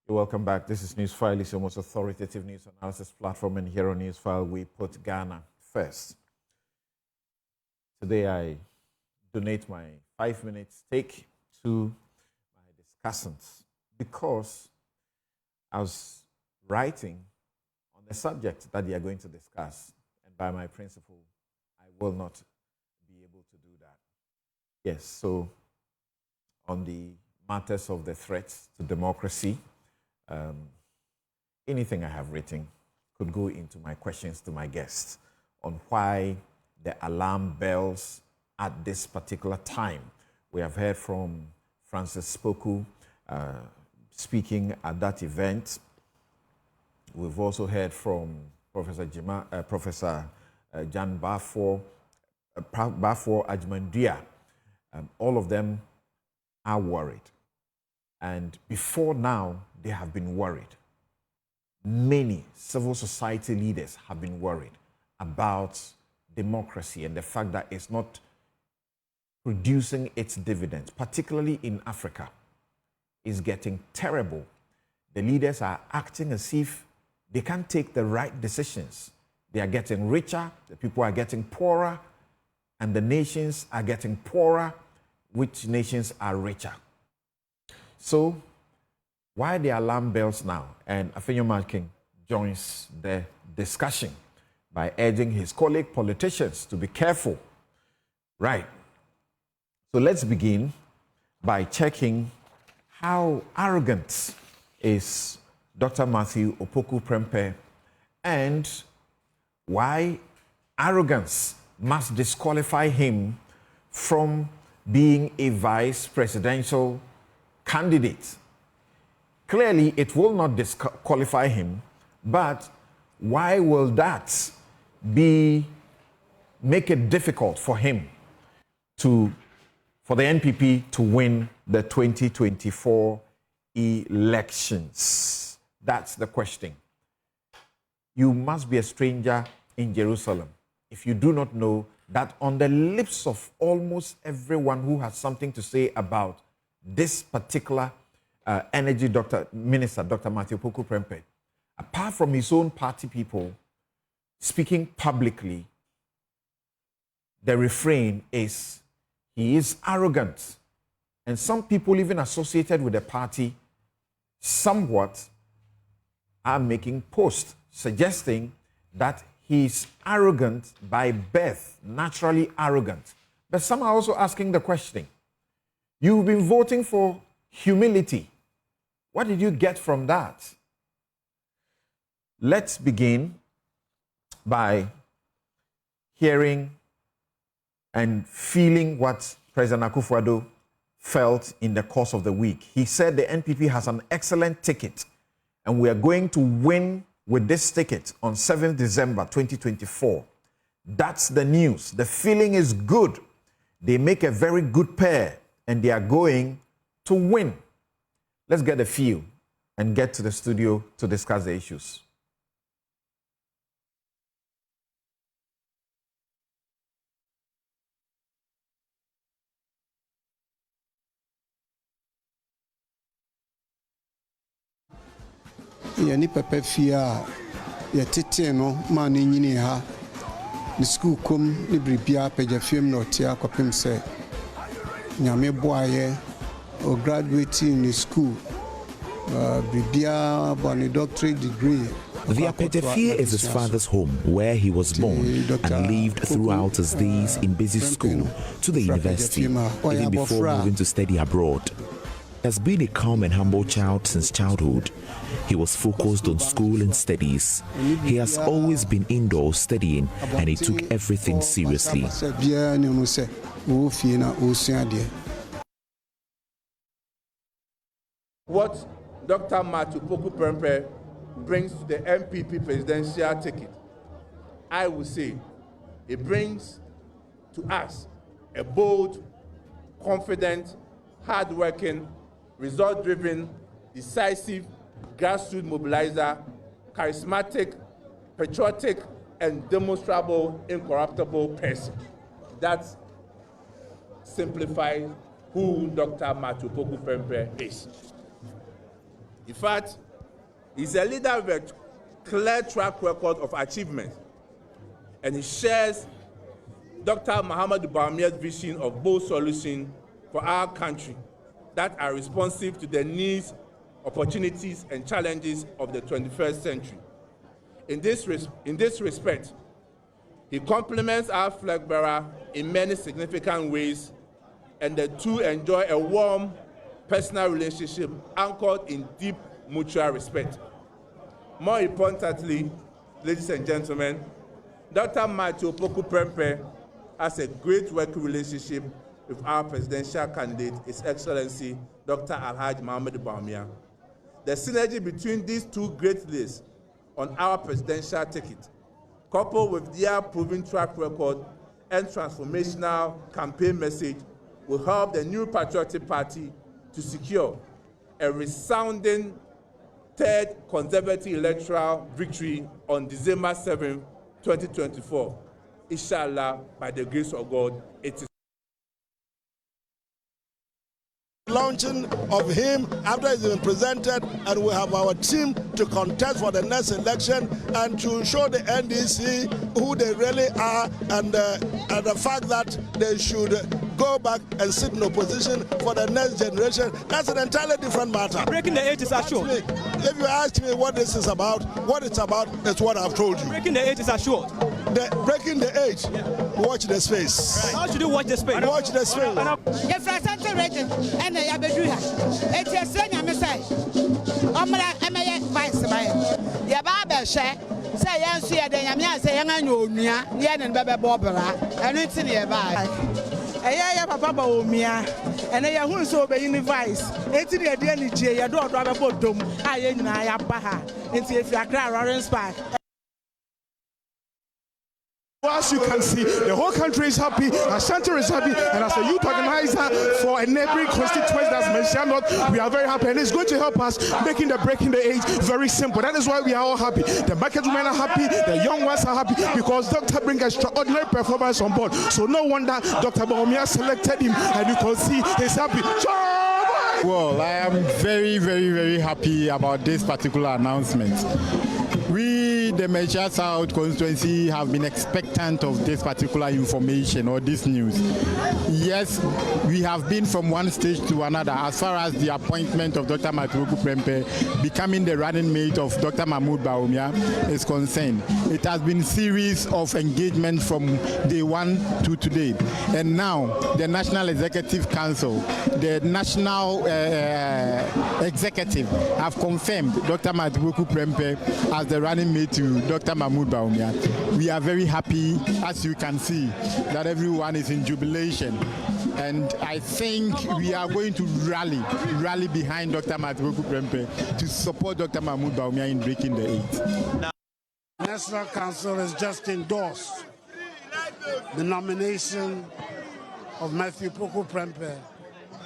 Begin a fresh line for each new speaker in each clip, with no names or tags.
You're welcome back. This is Newsfile. It's your most authoritative news analysis platform, and here on Newsfile, we put Ghana first. Today, I donate my 5 minutes take to my discussants because I was writing on the subject that they are going to discuss, and by my principle, I will not be able to do that. Yes, so on the matters of the threats to democracy, anything I have written could go into my questions to my guests on why the alarm bells at this particular time. We have heard from Francis Spoku speaking at that event. We've also heard from Professor Jan Bafor Ajmandia. All of them are worried. And before now, they have been worried. Many civil society leaders have been worried about democracy and the fact that it's not producing its dividends, particularly in Africa. It's getting terrible. The leaders are acting as if they can't take the right decisions. They are getting richer, the people are getting poorer, and the nations are getting poorer, which nations are richer. So, why the alarm bells now? And Afenyo Markin joins the discussion by urging his colleague politicians to be careful. Right. So let's begin by checking how arrogant is Dr. Matthew Opoku Prempeh and why arrogance must disqualify him from being a vice presidential candidate. Clearly, it will not disqualify him, but why will that make it difficult for him for the NPP to win the 2024 elections? That's the question. You must be a stranger in Jerusalem if you do not know that on the lips of almost everyone who has something to say about this particular energy minister, Dr. Matthew Opoku Prempeh, apart from his own party people speaking publicly, the refrain is he is arrogant. And some people even associated with the party somewhat are making posts suggesting that he's arrogant by birth, naturally arrogant. But some are also asking the question, you've been voting for humility. What did you get from that? Let's begin by hearing and feeling what President Akufo-Addo felt in the course of the week. He said the NPP has an excellent ticket and we are going to win with this ticket on 7th December 2024. That's the news. The feeling is good. They make a very good pair and they are going to win. Let's get a feel and get to the studio to discuss the issues.
Yani pepe fia ya tete no ma ne nyini ha ni school kom ni bribia peja film no tia kwapem se nyame boaye o graduating in school bribia bani doctorate degree.
The Apetefie is his father's home, where he was born and lived throughout his days in basic school to the university, even before moving to study abroad. He has been a calm and humble child since childhood. He was focused on school and studies. He has always been indoors studying, and he took everything seriously.
What Dr. Matthew Opoku Prempeh brings to the NPP presidential ticket, I would say, it brings to us a bold, confident, hard-working, result-driven, decisive, grassroots mobilizer, charismatic, patriotic, and demonstrable, incorruptible person. That simplifies who Dr. Matthew Opoku Prempeh is. In fact, he's a leader with a clear track record of achievement, and he shares Dr. Muhammadu Bawumia's vision of bold solutions for our country that are responsive to the needs, opportunities, and challenges of the 21st century. In this respect, he complements our flag bearer in many significant ways, and the two enjoy a warm personal relationship anchored in deep mutual respect. More importantly, ladies and gentlemen, Dr. Matthew Opoku Prempeh has a great working relationship with our presidential candidate, His Excellency Dr. Alhaji Muhammadu Bawumia. The synergy between these two great leaders on our presidential ticket, coupled with their proven track record and transformational campaign message, will help the New Patriotic Party to secure a resounding third conservative electoral victory on December 7, 2024. Inshallah, by the grace of God, it is.
Launching of him after he's been presented, and we have our team to contest for the next election and to show the NDC who they really are, and the fact that they should go back and sit in opposition for the next generation. That's an entirely different matter.
Breaking the age is assured.
If you ask me what this is about, what it's about is what I've told you.
Breaking the age is assured.
Breaking the age. Yeah. Watch the space.
Right. How should you watch the space?
Watch the space.
Papa Bawumia, and I who so be in vice. Eti the DNJ, ya do drive boat dome. I ain't na baha. Into if you are Orange Park.
As you can see, the whole country is happy, Ashanti is happy, and as a youth organizer for a neighboring constituency that's mentioned, we are very happy, and it's going to help us making the breaking the age very simple. That is why we are all happy. The market women are happy, the young ones are happy, because Dr. brings extraordinary performance on board. So no wonder Dr. Bawumia selected him, and you can see he's happy.
Well, I am very, very, very happy about this particular announcement. We, the Major South constituency, have been expectant of this particular information or this news. Yes, we have been from one stage to another as far as the appointment of Dr. Matthew Opoku Prempeh becoming the running mate of Dr. Mahmoud Bawumia is concerned. It has been a series of engagement from day one to today. And now, the National Executive Council, the National Executive have confirmed Dr. Matthew Opoku Prempeh as the running mate to Dr. Mahmoud Bawumia. We are very happy, as you can see, that everyone is in jubilation. And I think we are going to rally behind Dr. Matthew Opoku Prempeh to support Dr. Mahmoud Bawumia in breaking the age.
National Council has just endorsed the nomination of Matthew Opoku Prempeh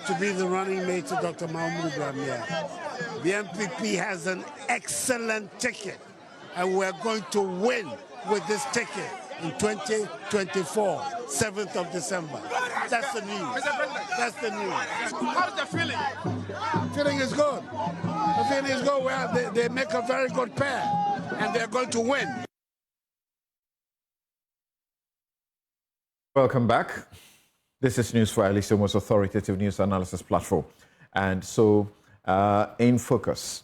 to be the running mate to Dr. Mahmoud Bawumia. The MPP has an excellent ticket, and we're going to win with this ticket in 2024, 7th of December. That's the news. That's the news.
How's the feeling?
Feeling is good. The feeling is good. Well, they make a very good pair, and they're going to win.
Welcome back. This is Newsfile, the most authoritative news analysis platform. And so, in focus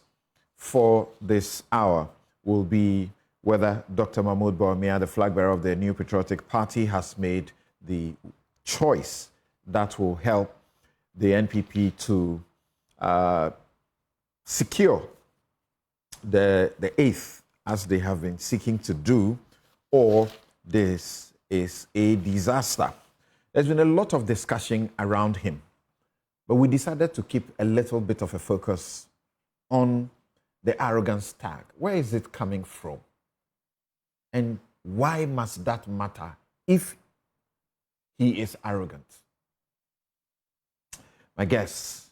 for this hour will be whether Dr. Mahmoud Bawumia, the flag bearer of the New Patriotic Party, has made the choice that will help the NPP to secure the 8th, as they have been seeking to do, or this is a disaster. There's been a lot of discussion around him, but we decided to keep a little bit of a focus on the arrogance tag. Where is it coming from? And why must that matter if he is arrogant? My guests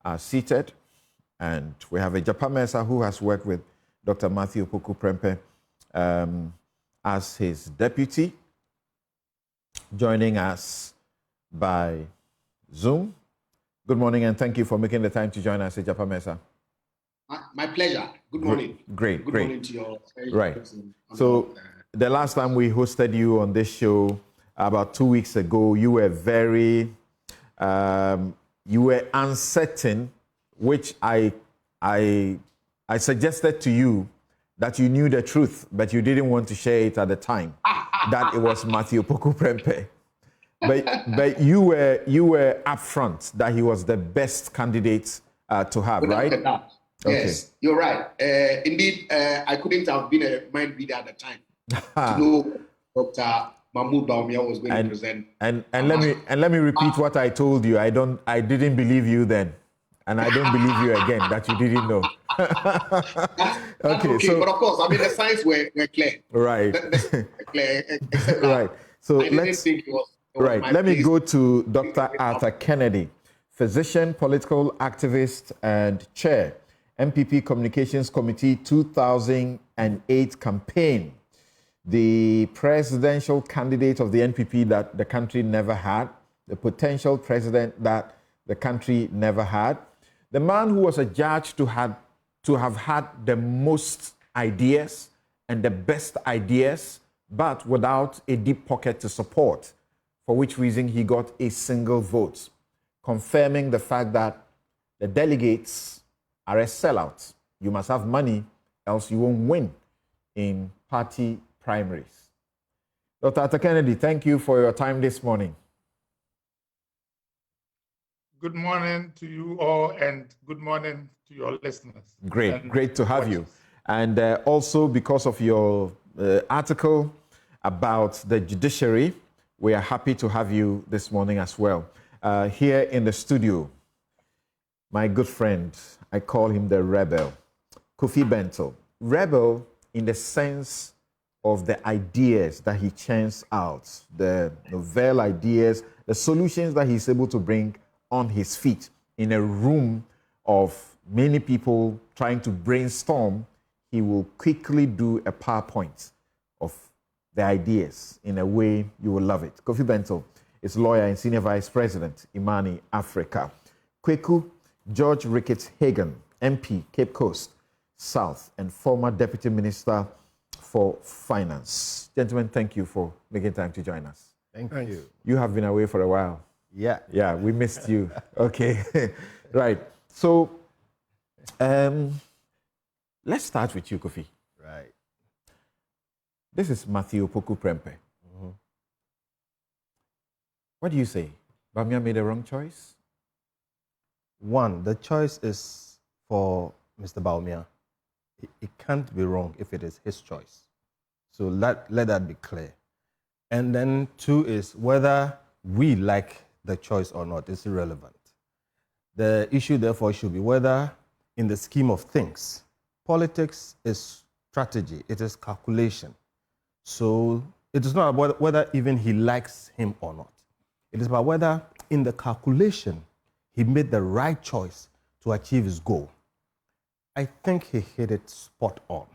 are seated, and we have a Japamesa who has worked with Dr. Matthew Opoku Prempeh as his deputy, joining us by Zoom. Good morning, and thank you for making the time to join us, Japamesa.
My pleasure. Good morning.
Great.
Good morning to your
Right. So the last time we hosted you on this show, about 2 weeks ago, you were very, you were uncertain, which I suggested to you that you knew the truth, but you didn't want to share it at the time, that it was Matthew Poku Prempeh. But you were upfront that he was the best candidate to have, right?
Yes, you're right. Indeed, I couldn't have been a mind reader at the time to know Dr. Mahmoud Bawumia was going to present.
And let me repeat what I told you. I didn't believe you then, and I don't believe you again that you didn't know.
Okay, so, but of course, I mean the signs were clear.
Right.
Clear,
right. So
let's think it was
right. Let me go to Dr. Arthur Kennedy, physician, political activist, and chair, MPP Communications Committee 2008 campaign, the presidential candidate of the NPP that the country never had, the potential president that the country never had, the man who was adjudged to have had the most ideas and the best ideas, but without a deep pocket to support, for which reason he got a single vote, confirming the fact that the delegates are a sellout. You must have money, else you won't win in party primaries. Dr. Arthur Kennedy, thank you for your time this morning.
Good morning to you all, and good morning to your listeners.
Great to have you. And also because of your article about the judiciary, we are happy to have you this morning as well. Here in the studio, my good friend, I call him the rebel, Kofi Bento. Rebel in the sense of the ideas that he churns out, the novel ideas, the solutions that he's able to bring on his feet in a room of many people trying to brainstorm. He will quickly do a PowerPoint of the ideas in a way you will love it. Kofi Bento is lawyer and senior vice president, Imani Africa. Kweku George Ricketts Hagan, MP, Cape Coast South, and former deputy minister for finance. Gentlemen, thank you for making time to join us.
Thank you.
You have been away for a while.
Yeah,
we missed you. Okay, right. So, let's start with you, Kofi.
Right.
This is Matthew Poku Prempeh.
Mm-hmm.
What do you say? Bawumia made a wrong choice?
One, the choice is for Mr. Bawumia. It can't be wrong if it is his choice. So let that be clear. And then two is whether we like the choice or not is irrelevant. The issue, therefore, should be whether, in the scheme of things, politics is strategy, it is calculation. So it is not about whether even he likes him or not. It is about whether, in the calculation, he made the right choice to achieve his goal. I think he hit it spot on.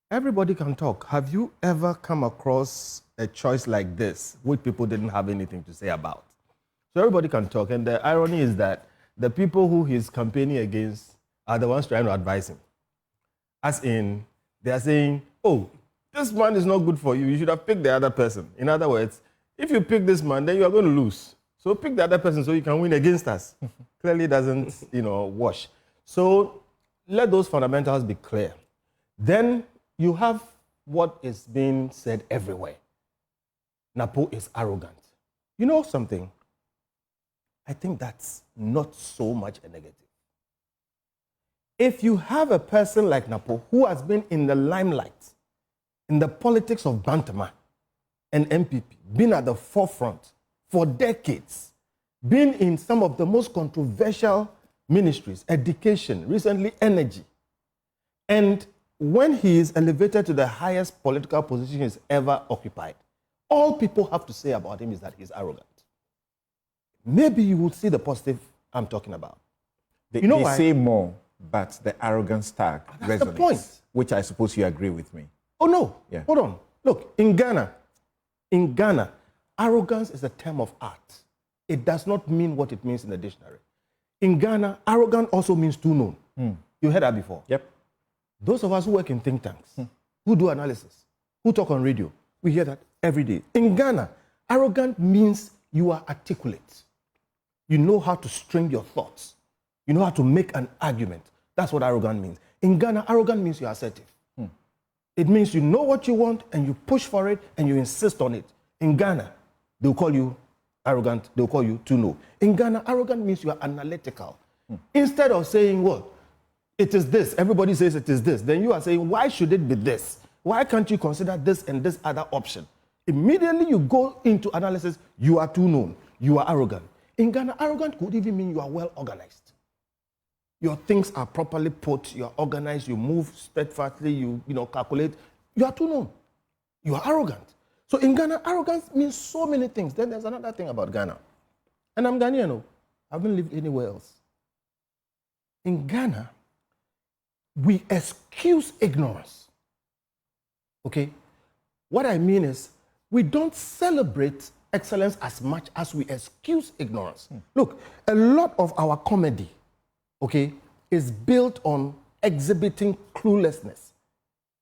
Everybody can talk. Have you ever come across a choice like this, which people didn't have anything to say about? So everybody can talk, and the irony is that the people who he's campaigning against are the ones trying to advise him. As in, they are saying, oh, this man is not good for you, you should have picked the other person. In other words, if you pick this man, then you are going to lose. So pick the other person so you can win against us. Clearly doesn't, wash. So let those fundamentals be clear. Then you have what is being said everywhere. Napo is arrogant. You know something? I think that's not so much a negative. If you have a person like Napo who has been in the limelight, in the politics of Bantama and MPP, been at the forefront for decades, been in some of the most controversial ministries, education, recently energy, and when he is elevated to the highest political position he's ever occupied, all people have to say about him is that he's arrogant. Maybe you will see the positive I'm talking about.
They say more, but the arrogance tag resonates.
That's the point.
Which I suppose you agree with me.
Oh, no.
Yeah.
Hold on. Look, in Ghana, arrogance is a term of art. It does not mean what it means in the dictionary. In Ghana, arrogant also means too known. You heard that before?
Yep.
Those of us who work in think tanks, who do analysis, who talk on radio, we hear that every day. In Ghana, arrogant means you are articulate. You know how to string your thoughts. You know how to make an argument. That's what arrogant means. In Ghana, arrogant means you are assertive. It means you know what you want and you push for it and you insist on it. In Ghana, they'll call you arrogant, they'll call you too low. In Ghana, arrogant means you are analytical. Instead of saying, well, it is this, everybody says it is this, then you are saying, why should it be this? Why can't you consider this and this other option? Immediately you go into analysis, you are too known, you are arrogant. In Ghana, arrogant could even mean you are well organized. Your things are properly put, you are organized, you move steadfastly, you calculate. You are too known. You are arrogant. So in Ghana, arrogance means so many things. Then there's another thing about Ghana. And I'm Ghanaian, I haven't lived anywhere else. In Ghana, we excuse ignorance. Okay? What I mean is, we don't celebrate excellence as much as we excuse ignorance. Look, a lot of our comedy, okay, is built on exhibiting cluelessness.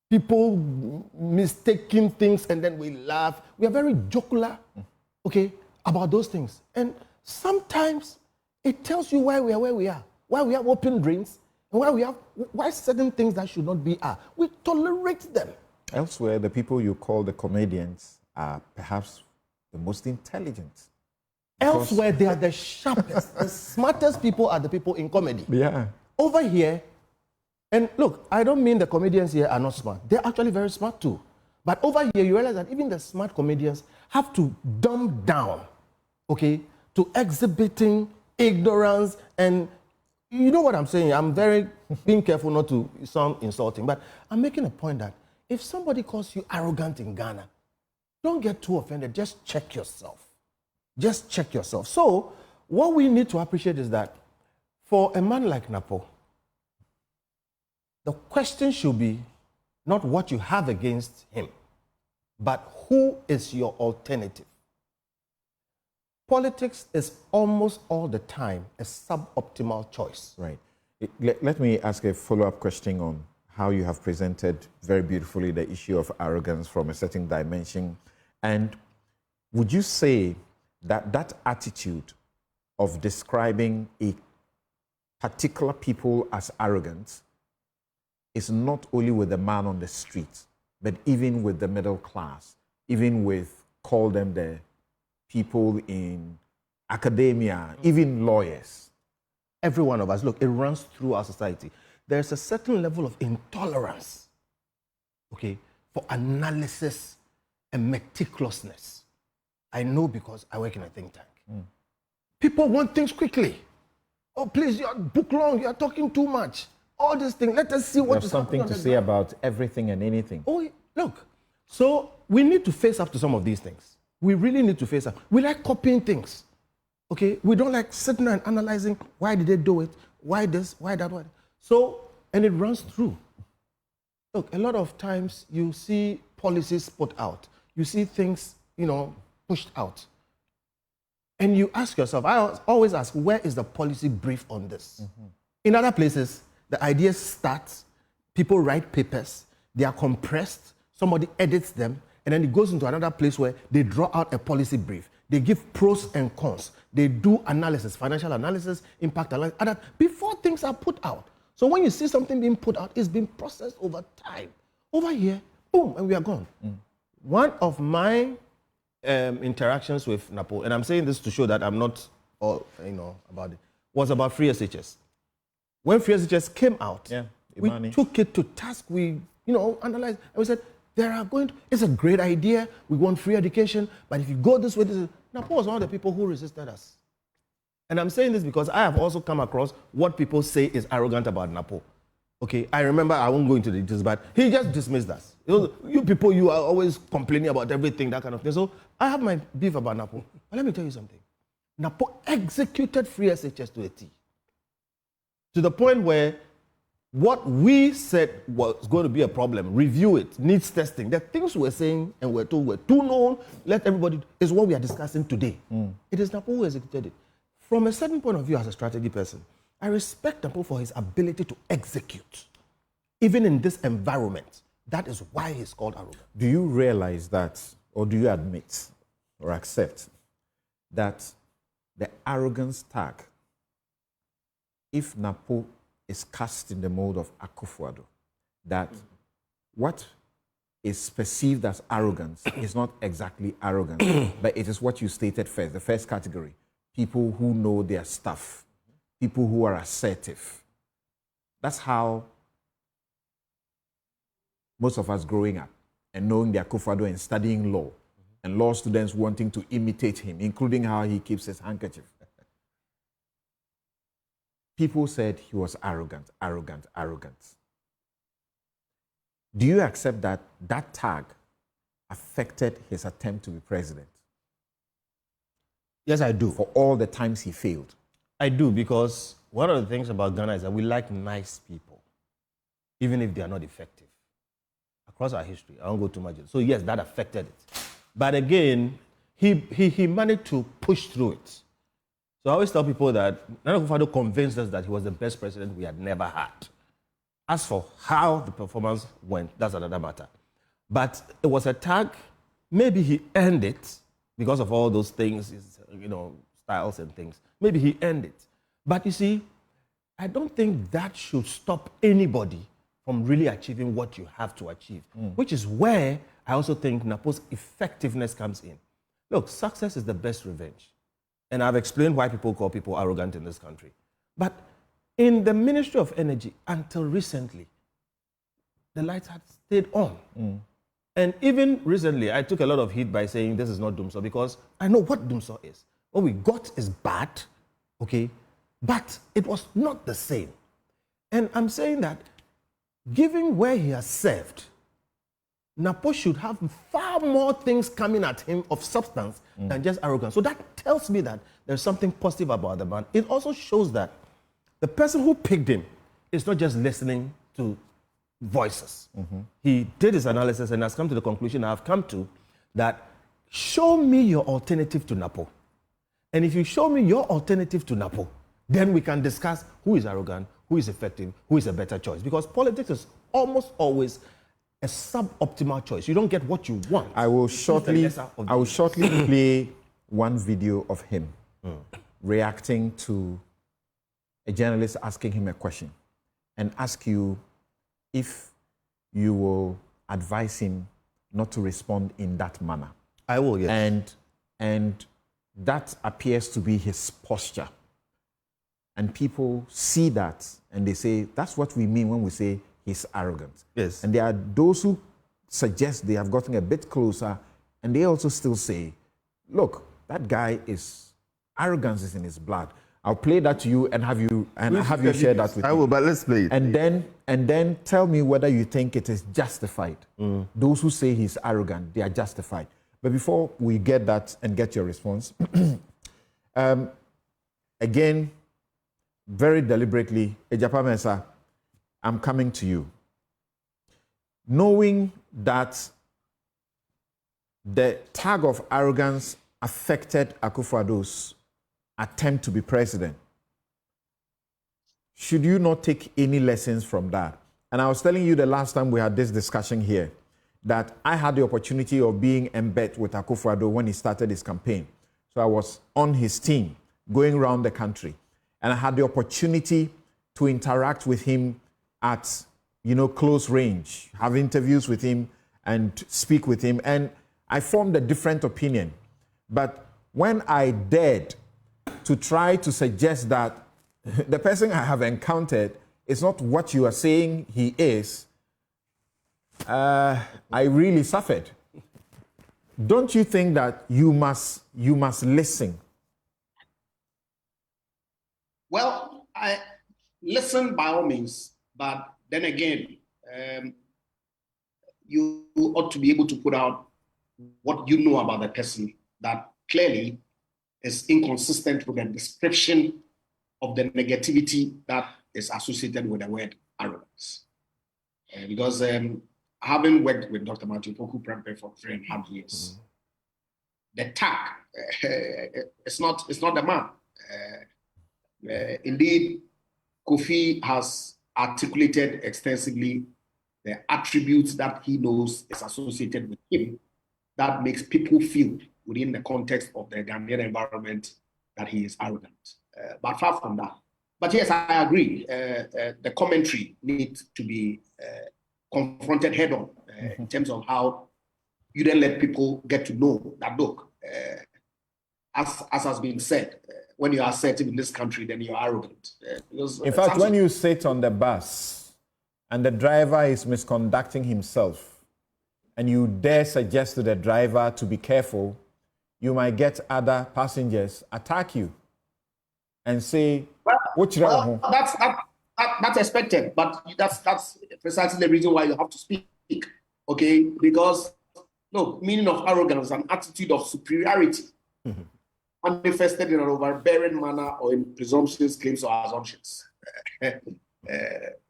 People mistaking things and then we laugh. We are very jocular, okay, about those things. And sometimes it tells you why we are where we are, why we have open drains, and why certain things that should not be are. We tolerate them.
Elsewhere, the people you call the comedians are perhaps the most intelligent.
Elsewhere, they are the sharpest, the smartest people are the people in comedy.
Yeah.
Over here, and look, I don't mean the comedians here are not smart. They're actually very smart too. But over here, you realize that even the smart comedians have to dumb down, okay, to exhibiting ignorance. And you know what I'm saying? I'm being careful not to sound insulting, but I'm making a point that if somebody calls you arrogant in Ghana, don't get too offended. Just check yourself. Just check yourself. So what we need to appreciate is that for a man like Napo, the question should be not what you have against him, but who is your alternative? Politics is almost all the time a suboptimal choice.
Right. Let me ask a follow-up question on how you have presented very beautifully the issue of arrogance from a certain dimension. And would you say that that attitude of describing a particular people as arrogant is not only with the man on the street, but even with the middle class, even with, call them the people in academia, even lawyers?
Every one of us, look, it runs through our society. There's a certain level of intolerance, okay, for analysis and meticulousness. I know because I work in a think tank. People want things quickly. Oh, please, you're book long, you're talking too much. All these things, let us see what
is something to say about everything and anything.
Oh, look, so we need to face up to some of these things. We really need to face up. We like copying things, okay? We don't like sitting and analyzing, why did they do it? Why this, why that, why that? So, and it runs through. Look, a lot of times you see policies put out. You see things, pushed out. And you ask yourself, I always ask, where is the policy brief on this? In other places, the ideas start, people write papers, they are compressed, somebody edits them, and then it goes into another place where they draw out a policy brief. They give pros and cons. They do analysis, financial analysis, impact analysis, before things are put out. So when you see something being put out, it's been processed over time. Over here, boom, and we are gone. One of my interactions with Napo, and I'm saying this to show that I'm not about it, was about free SHS. When free SHS came out, we took it to task. We, analyzed, and we said, it's a great idea. We want free education, but if you go this way, Napo was one of the people who resisted us. And I'm saying this because I have also come across what people say is arrogant about Napo. Okay, I remember, I won't go into the details, but he just dismissed us. You people, you are always complaining about everything, that kind of thing. So I have my beef about Napo. But let me tell you something. Napo executed free SHS to a T. To the point where what we said was going to be a problem, review it, needs testing, the things we're saying and we're told were too known, let everybody, is what we are discussing today. It is Napo who executed it. From a certain point of view as a strategy person, I respect Napo for his ability to execute, even in this environment. That is why he's called arrogant.
Do you realize that, or do you admit or accept that the arrogance tag, if Napo is cast in the mold of Akufo-Addo, that what is perceived as arrogance is not exactly arrogance, but it is what you stated first, the first category. People who know their stuff, people who are assertive. That's how most of us growing up and knowing the Akufo-Addo and studying law, and law students wanting to imitate him, including how he keeps his handkerchief. People said he was arrogant, arrogant, arrogant. Do you accept that that tag affected his attempt to be president?
Yes, I do.
For all the times he failed?
I do, because one of the things about Ghana is that we like nice people, even if they are not effective. Across our history, I won't go too much. So yes, that affected it. But again, he managed to push through it. So I always tell people that Nana Akufo-Addo convinced us that he was the best president we had never had. As for how the performance went, that's another matter. But it was a tag. Maybe he earned it because of all those things, styles and things. Maybe he earned it. But you see, I don't think that should stop anybody from really achieving what you have to achieve, which is where I also think Napo's effectiveness comes in. Look, success is the best revenge. And I've explained why people call people arrogant in this country. But in the Ministry of Energy, until recently, the lights had stayed on. And even recently, I took a lot of heat by saying this is not Dumsor, because I know what Dumsor is. What we got is bad, okay? But it was not the same. And I'm saying that, given where he has served, Napo should have far more things coming at him of substance than just arrogance. So that tells me that there's something positive about the man. It also shows that the person who picked him is not just listening to voices. He did his analysis and has come to the conclusion I've come to, that show me your alternative to Napo. And if you show me your alternative to Napo, then we can discuss who is arrogant, who is effective, who is a better choice. Because politics is almost always a suboptimal choice. You don't get what you want.
I will shortly play one video of him reacting to a journalist asking him a question, and ask you if you will advise him not to respond in that manner.
I will, yes.
And that appears to be his posture. And people see that and they say, that's what we mean when we say he's arrogant.
Yes.
And there are those who suggest they have gotten a bit closer, and they also still say, look, that guy is, arrogance is in his blood. I'll play that to you and have you share that with me.
I will, but let's play it.
And then tell me whether you think it is justified. Those who say he's arrogant, they are justified. But before we get that and get your response, again, very deliberately, Ejapa Mensah, I'm coming to you. Knowing that the tag of arrogance affected Akufo-Addo's attempt to be president, should you not take any lessons from that? And I was telling you the last time we had this discussion here that I had the opportunity of being embedded with Akufo-Addo when he started his campaign. So I was on his team, going around the country. And I had the opportunity to interact with him at, close range, have interviews with him and speak with him. And I formed a different opinion. But when I dared to try to suggest that the person I have encountered is not what you are saying he is, I really suffered. Don't you think that you must listen?
Well, I listen by all means, but then again, you ought to be able to put out what you know about the person that clearly is inconsistent with the description of the negativity that is associated with the word arrogance. Because having worked with Dr. Matthew Poku Prempeh for 3.5 years, the tag, it's not the man. Indeed, Kofi has articulated extensively the attributes that he knows is associated with him that makes people feel within the context of the Ghanaian environment that he is arrogant. But far from that. But yes, I agree. The commentary needs to be confronted head on in terms of how you then let people get to know that, look, as has been said, when you are assertive in this country, then you're arrogant.
In fact, when you sit on the bus and the driver is misconducting himself and you dare suggest to the driver to be careful, you might get other passengers attack you and say,
well, that's expected, but that's precisely the reason why you have to speak, okay? Because, look, meaning of arrogance is an attitude of superiority manifested in an overbearing manner or in presumptions, claims, or assumptions.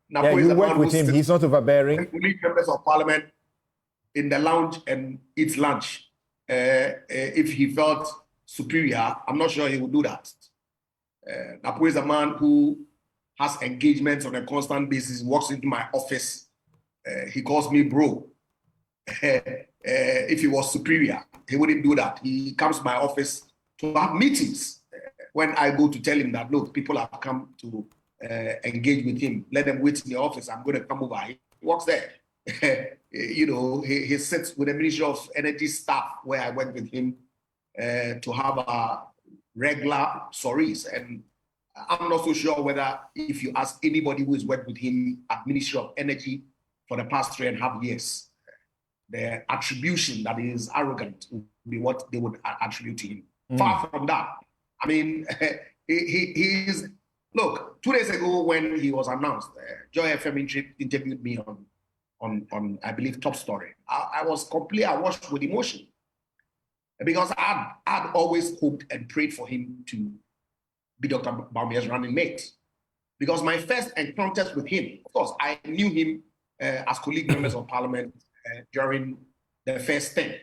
Napo you work with him, he's not overbearing.
Members of parliament in the lounge and eats lunch. If he felt superior, I'm not sure he would do that. Napo is a man who has engagements on a constant basis, walks into my office. He calls me bro. If he was superior, he wouldn't do that. He comes to my office to have meetings. When I go to tell him that, look, people have come to engage with him, let them wait in the office, I'm going to come over. He works there. You know, he sits with the Ministry of Energy staff where I work with him to have a regular stories. And I'm not so sure whether if you ask anybody who has worked with him at Ministry of Energy for the past 3.5 years, the attribution that he is arrogant would be what they would attribute to him. Far from that. I mean, he is, look, 2 days ago when he was announced, Joy FM interviewed me on I believe, Top Story. I was completely awash with emotion because I'd always hoped and prayed for him to be Dr. Bawumia's running mate. Because my first encounters with him, of course, I knew him as colleague members of parliament during the first term.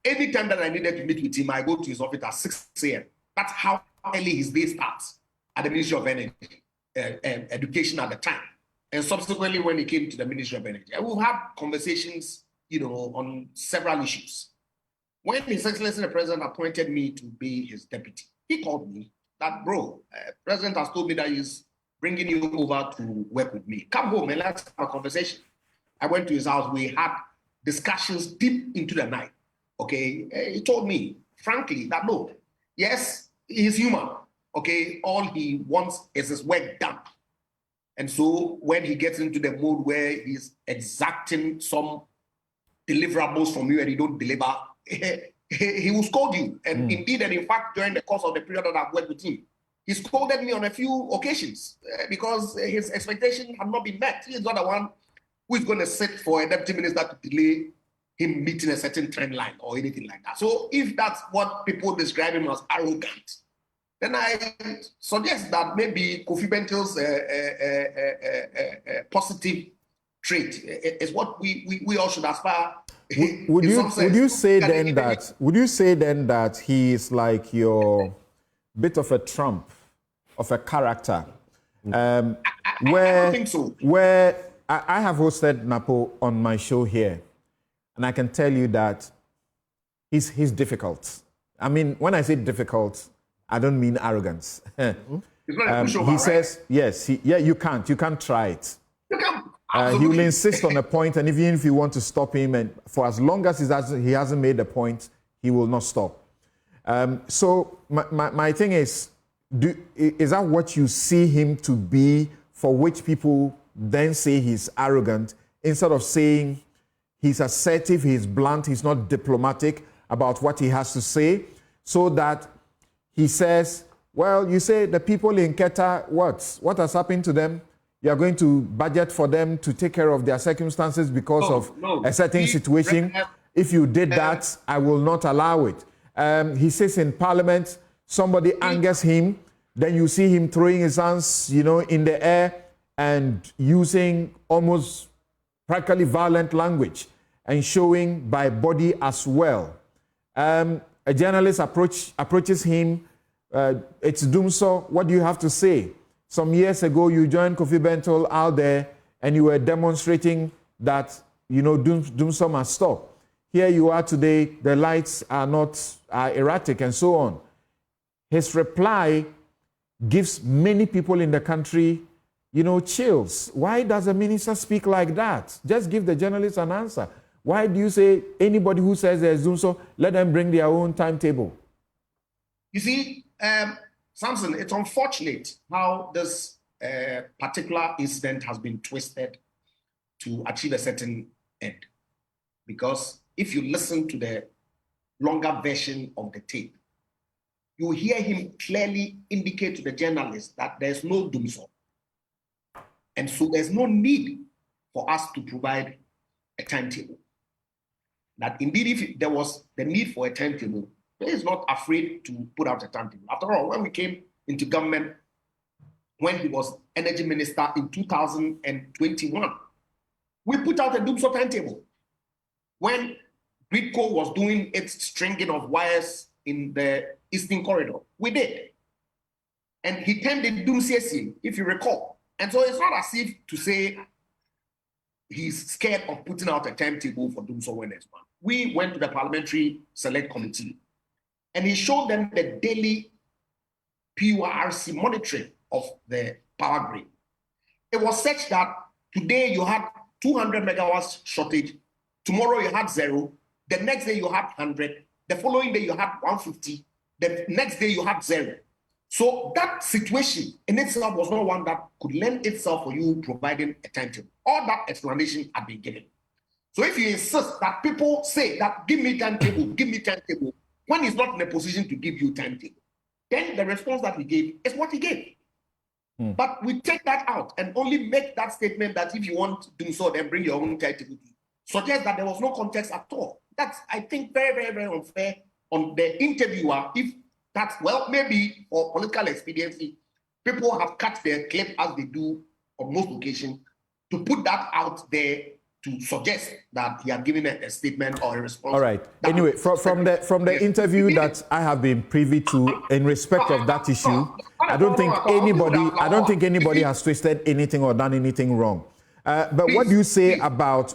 Anytime that I needed to meet with him, I go to his office at 6 a.m. That's how early his day starts at the Ministry of Energy, Education at the time. And subsequently, when he came to the Ministry of Energy, we've had conversations, you know, on several issues. When His Excellency the President appointed me to be his deputy, he called me that, bro, President has told me that he's bringing you over to work with me. Come home and let's have a conversation. I went to his house. We had discussions deep into the night. Okay, he told me, frankly, that look, yes, he's human. Okay, all he wants is his work done. And so when he gets into the mode where he's exacting some deliverables from you and you don't deliver, he will scold you. And indeed, and in fact, during the course of the period that I've worked with him, he scolded me on a few occasions because his expectation had not been met. He is not the one who is going to sit for a deputy minister to delay him meeting a certain trend line or anything like that. So if that's what people describe him as arrogant, then I suggest that maybe Kofi Bentel's positive trait is what we all should aspire.
Would you say then that he is like your bit of a Trump, of a character?
I don't think so.
Where I have hosted Napo on my show here, and I can tell you that he's difficult. I mean, when I say difficult, I don't mean arrogance. He says, yes, you can't try it.
You can't.
He will insist on a point, and even if you want to stop him, and for as long as he hasn't made a point, he will not stop. So my thing is that what you see him to be, for which people then say he's arrogant, instead of saying he's assertive, he's blunt, he's not diplomatic about what he has to say, so that he says, well, you say the people in Keta, what has happened to them? You are going to budget for them to take care of their circumstances because of a certain situation. If you did that, I will not allow it. He says in Parliament, somebody angers him, then you see him throwing his hands, in the air and using almost practically violent language and showing by body as well. A journalist approaches him. It's Dumso. What do you have to say? some years ago, you joined Kofi Bentil out there and you were demonstrating that, Dumsor must stop. Here you are today, the lights are erratic and so on. His reply gives many people in the country, chills. Why does a minister speak like that? Just give the journalist an answer. Why do you say anybody who says there's Dumsor, let them bring their own timetable?
You see, Samson, it's unfortunate how this particular incident has been twisted to achieve a certain end. Because if you listen to the longer version of the tape, you hear him clearly indicate to the journalist that there's no Dumsor. And so there's no need for us to provide a timetable. That indeed, if there was the need for a timetable, he is not afraid to put out a timetable. After all, when we came into government, when he was energy minister in 2021, we put out a Dumsor timetable. When Gridco was doing its stringing of wires in the Eastern Corridor, we did. And he termed it Dumsor, if you recall. And so it's not as if to say he's scared of putting out a timetable for Dumsor when there's one. We went to the Parliamentary Select Committee and he showed them the daily PURC monitoring of the power grid. It was such that today you had 200 megawatts shortage, tomorrow you had 0, the next day you had 100, the following day you had 150, the next day you had 0. So that situation in itself was not one that could lend itself for you providing a timetable. All that explanation had been given. So if you insist that people say that give me timetable, when he's not in a position to give you timetable, then the response that he gave is what he gave. But we take that out and only make that statement that if you want to do so, then bring your own timetable. Suggest that there was no context at all. That's, I think, very, very, very unfair on the interviewer. If that's, well, maybe for political expediency, people have cut their clip as they do on most occasions to put that out there to suggest that he had given a statement or a response.
All right. Anyway, from the interview that I have been privy to in respect of that issue, I don't think anybody has twisted anything or done anything wrong. But what do you say about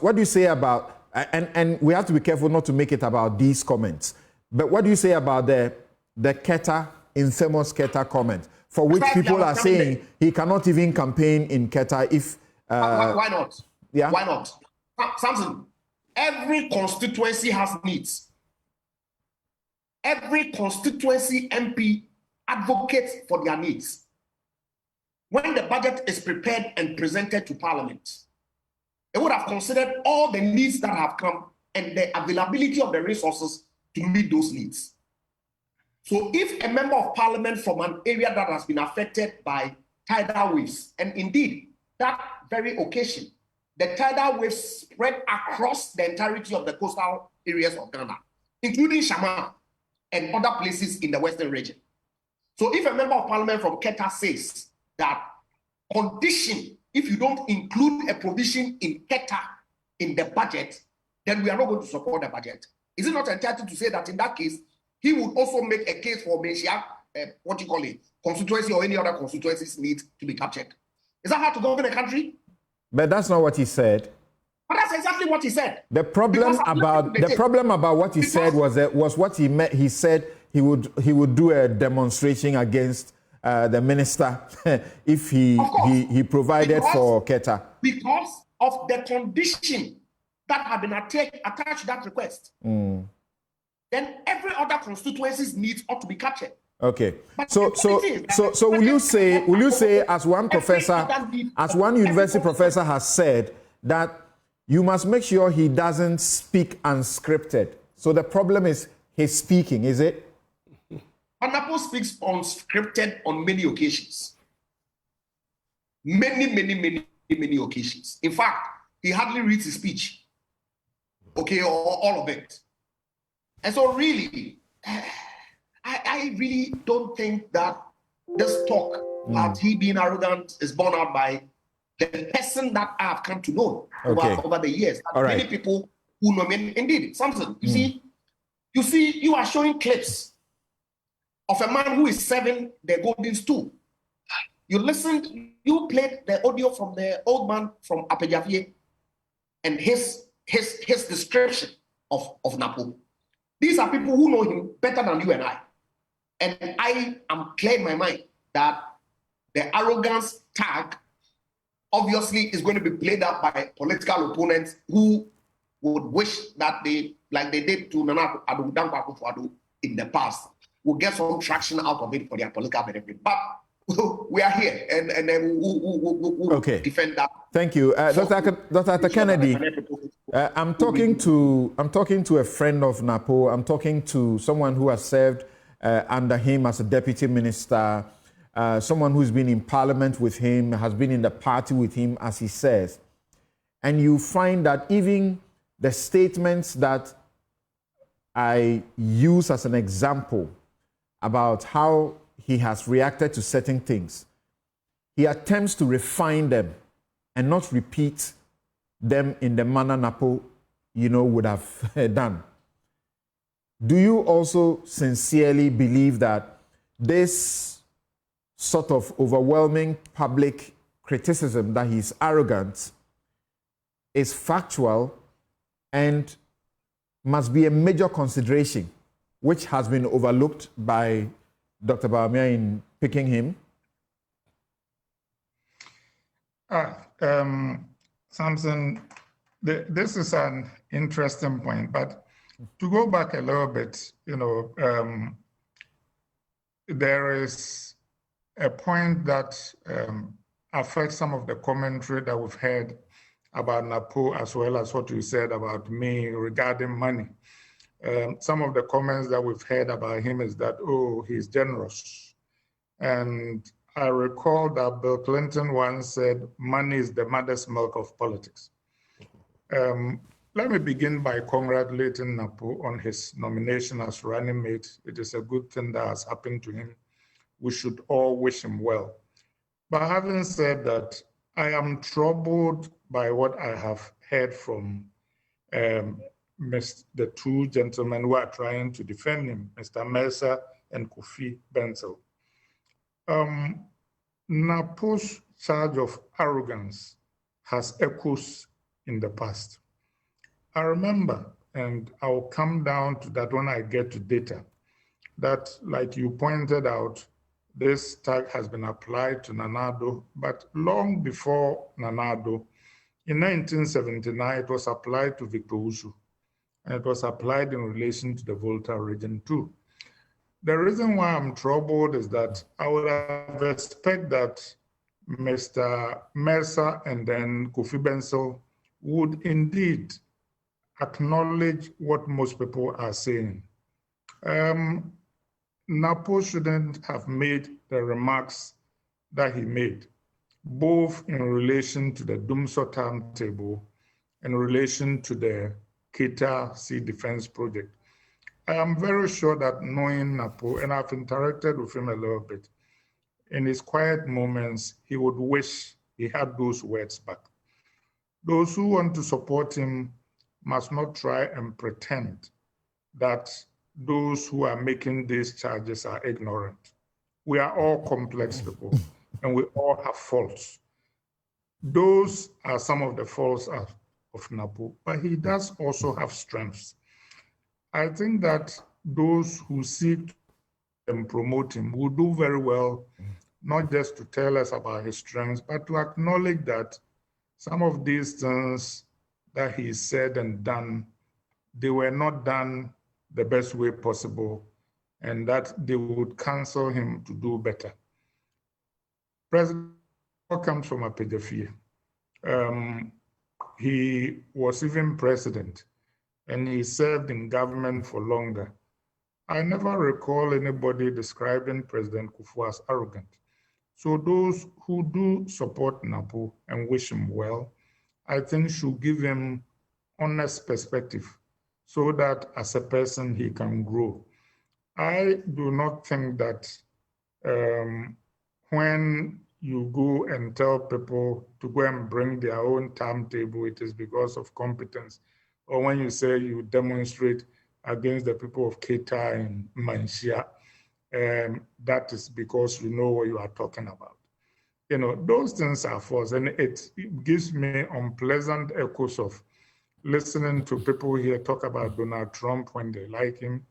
and we have to be careful not to make it about these comments. But what do you say about the Keta, infamous Keta comment, for which people are saying he cannot even campaign in Keta if
why not?
Yeah.
Why not? Samson, every constituency has needs. Every constituency MP advocates for their needs. When the budget is prepared and presented to Parliament, it would have considered all the needs that have come and the availability of the resources to meet those needs. So if a member of Parliament from an area that has been affected by tidal waves, and indeed that very occasion, the tidal waves spread across the entirety of the coastal areas of Ghana, including Shaman and other places in the Western region. So if a member of Parliament from Keta says that condition, if you don't include a provision in Keta in the budget, then we are not going to support the budget. Is it not entitled to say that in that case, he would also make a case for Meshia, constituency or any other constituencies need to be captured? Is that how to govern a country?
But that's not what he said.
But that's exactly what he said.
The problem about what he said was what he meant. He said he would do a demonstration against the minister if he provided for Keta.
Because of the condition that have been attached to that request. Then every other constituency's needs ought to be captured.
Okay. So will you say as one professor, as one university professor has said, that you must make sure he doesn't speak unscripted. So the problem is his speaking, is it?
Napo speaks unscripted on many occasions. Many occasions. In fact, he hardly reads his speech. Okay, or all of it. And so really, I really don't think that this talk about he being arrogant is borne out by the person that I have come to know over the years. Many people who know me, indeed, Samson, you see, you are showing clips of a man who is serving the golden stool. You listened, you played the audio from the old man from Apejavie and his description of Napo. These are people who know him better than you and I. And I am clear in my mind that the arrogance tag obviously is going to be played up by political opponents who would wish that they, like they did to Nana Addo in the past, will get some traction out of it for their political benefit. But we are here, and then we'll defend that.
Thank you, Dr. Kennedy. I'm talking to a friend of Napo. I'm talking to someone who has served under him as a deputy minister, someone who's been in parliament with him, has been in the party with him, as he says. And you find that even the statements that I use as an example about how he has reacted to certain things, he attempts to refine them and not repeat them in the manner Napo, would have done. Do you also sincerely believe that this sort of overwhelming public criticism that he's arrogant is factual and must be a major consideration, which has been overlooked by Dr. Bawumia in picking him?
Samson, this is an interesting point, but to go back a little bit, there is a point that affects some of the commentary that we've heard about Napo, as well as what you said about me regarding money. Some of the comments that we've heard about him is that, oh, he's generous. And I recall that Bill Clinton once said, money is the mother's milk of politics. Let me begin by congratulating Napo on his nomination as running mate. It is a good thing that has happened to him. We should all wish him well. But having said that, I am troubled by what I have heard from the two gentlemen who are trying to defend him, Mr. Mercer and Kofi Benzel. Napo's charge of arrogance has echoes in the past. I remember, and I'll come down to that when I get to data, that, like you pointed out, this tag has been applied to Nana Addo, but long before Nana Addo, in 1979, it was applied to Victor Usu, and it was applied in relation to the Volta region too. The reason why I'm troubled is that I would have expected that Mr. Mercer and then Kofi Benzel would indeed acknowledge what most people are saying. Napo shouldn't have made the remarks that he made, both in relation to the Dumso timetable and in relation to the Keita Sea Defense Project. I am very sure that knowing Napo, and I've interacted with him a little bit, in his quiet moments, he would wish he had those words back. Those who want to support him must not try and pretend that those who are making these charges are ignorant. We are all complex people, and we all have faults. Those are some of the faults of Napo, but he does also have strengths. I think that those who seek and promote him will do very well, not just to tell us about his strengths, but to acknowledge that some of these things that he said and done, they were not done the best way possible, and that they would counsel him to do better. President comes from Apejafie. He was even president, and he served in government for longer. I never recall anybody describing President Kufuor as arrogant. So those who do support Napo and wish him well, I think should give him honest perspective so that as a person he can grow. I do not think that when you go and tell people to go and bring their own timetable, it is because of competence. Or when you say you demonstrate against the people of Keita and Manshia, that is because you know what you are talking about. those things are false. And it gives me unpleasant echoes of listening to people here talk about Donald Trump when they like him.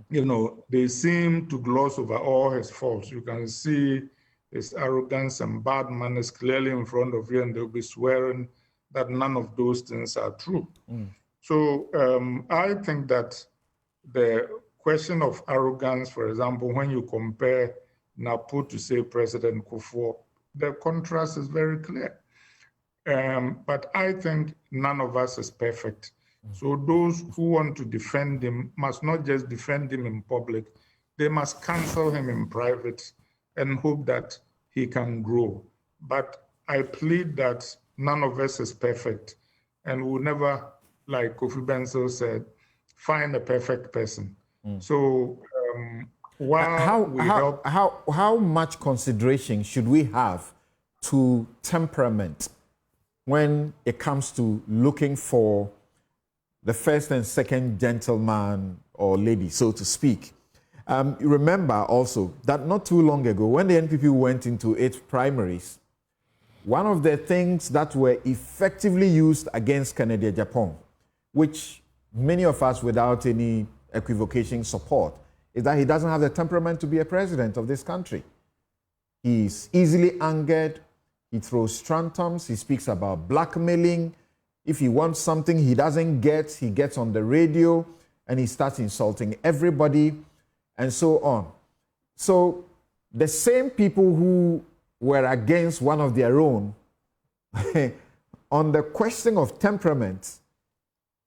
They seem to gloss over all his faults. You can see his arrogance and bad manners clearly in front of you, and they'll be swearing that none of those things are true. So I think that the question of arrogance, for example, when you compare Napo to, say, President Kufuor, the contrast is very clear. But I think none of us is perfect. So those who want to defend him must not just defend him in public, they must counsel him in private and hope that he can grow. But I plead that none of us is perfect, and we'll never, like Kofi Benzo said, find a perfect person. So
how much consideration should we have to temperament when it comes to looking for the first and second gentleman or lady, so to speak? Remember also that not too long ago, when the NPP went into its primaries, one of the things that were effectively used against Kennedy Japan, which many of us without any equivocation support, is that he doesn't have the temperament to be a president of this country. He's easily angered, he throws tantrums, he speaks about blackmailing. If he wants something he doesn't get, he gets on the radio and he starts insulting everybody and so on. So the same people who were against one of their own on the question of temperament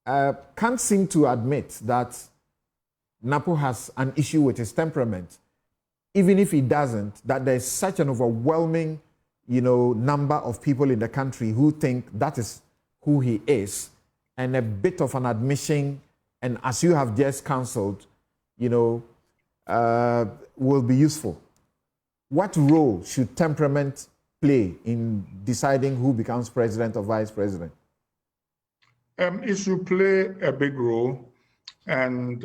can't seem to admit that Napo has an issue with his temperament. Even if he doesn't, that there's such an overwhelming, number of people in the country who think that is who he is, and a bit of an admission, and as you have just counseled, will be useful. What role should temperament play in deciding who becomes president or vice president?
It should play a big role, and